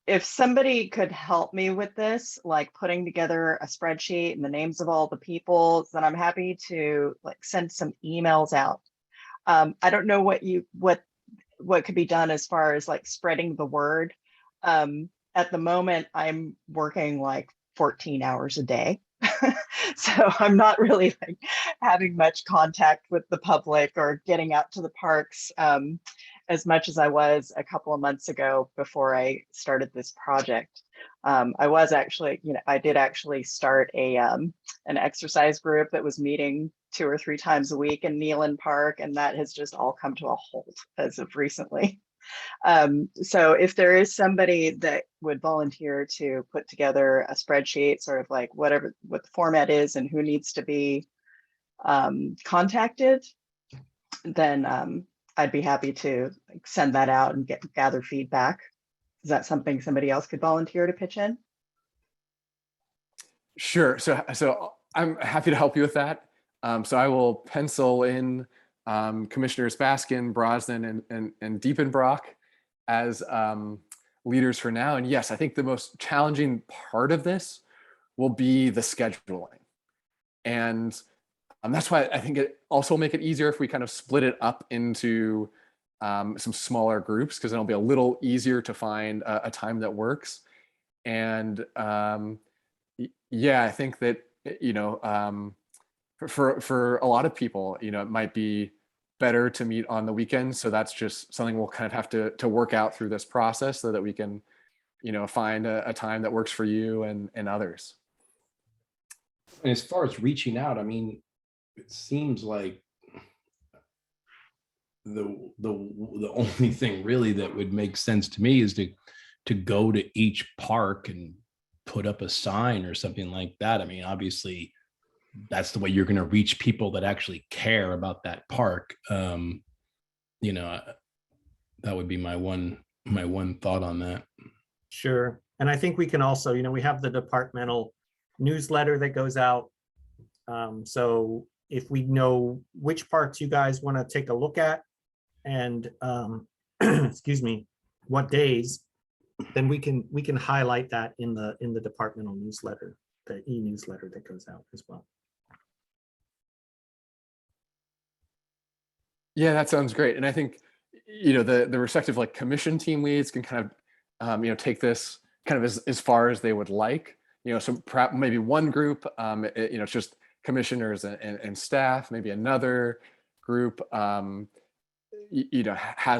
If somebody could help me with this, like putting together a spreadsheet and the names of all the people, then I'm happy to send some emails out. I don't know what could be done as far as spreading the word. At the moment, I'm working 14 hours a day. So I'm not really having much contact with the public or getting out to the parks. as much as I was a couple of months ago before I started this project. I was actually, I did actually start an exercise group that was meeting 2 or 3 times a week in Nealon Park, and that has just all come to a halt as of recently. So if there is somebody that would volunteer to put together a spreadsheet, sort of like what the format is and who needs to be contacted, then I'd be happy to send that out and gather feedback. Is that something somebody else could volunteer to pitch in? Sure. So I'm happy to help you with that. So I will pencil in Commissioners Baskin, Brosnan, and Diepenbrock as leaders for now. And yes, I think the most challenging part of this will be the scheduling. And that's why I think it also will make it easier if we kind of split it up into some smaller groups, because it'll be a little easier to find a time that works. And yeah, I think that, for a lot of people, it might be better to meet on the weekends. So that's just something we'll kind of have to work out through this process so that we can, find a time that works for you and others. And as far as reaching out, I mean, it seems like the only thing really that would make sense to me is to go to each park and put up a sign or something like that. I mean, obviously that's the way you're going to reach people that actually care about that park. That would be my one thought on that. Sure. And I think we can also, we have the departmental newsletter that goes out. So if we know which parts you guys want to take a look at and excuse me, what days, then we can highlight that in the departmental newsletter, the e-newsletter that goes out as well. Yeah, that sounds great. And I think, the respective commission team leads can kind of, take this kind of as far as they would like, so perhaps maybe one group, it's just commissioners and staff, maybe another group, has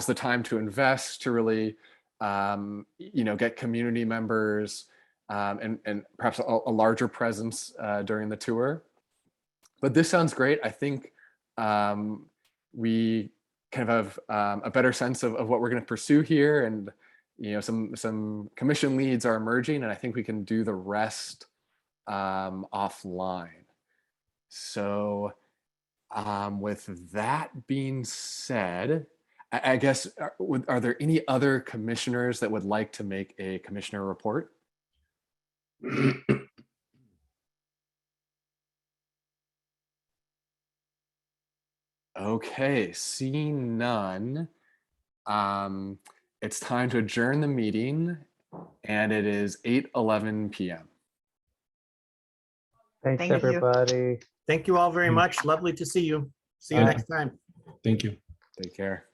the time to invest to really, get community members and perhaps a larger presence during the tour. But this sounds great. I think we kind of have a better sense of what we're going to pursue here, and some commission leads are emerging, and I think we can do the rest offline. So with that being said, I guess, are there any other commissioners that would like to make a commissioner report? Okay, seeing none, it's time to adjourn the meeting, and it is 8:11 p.m. Thanks, Thank you. everybody. Thank you all very much. Lovely to see you. See you Bye. next time. Thank you. Take care.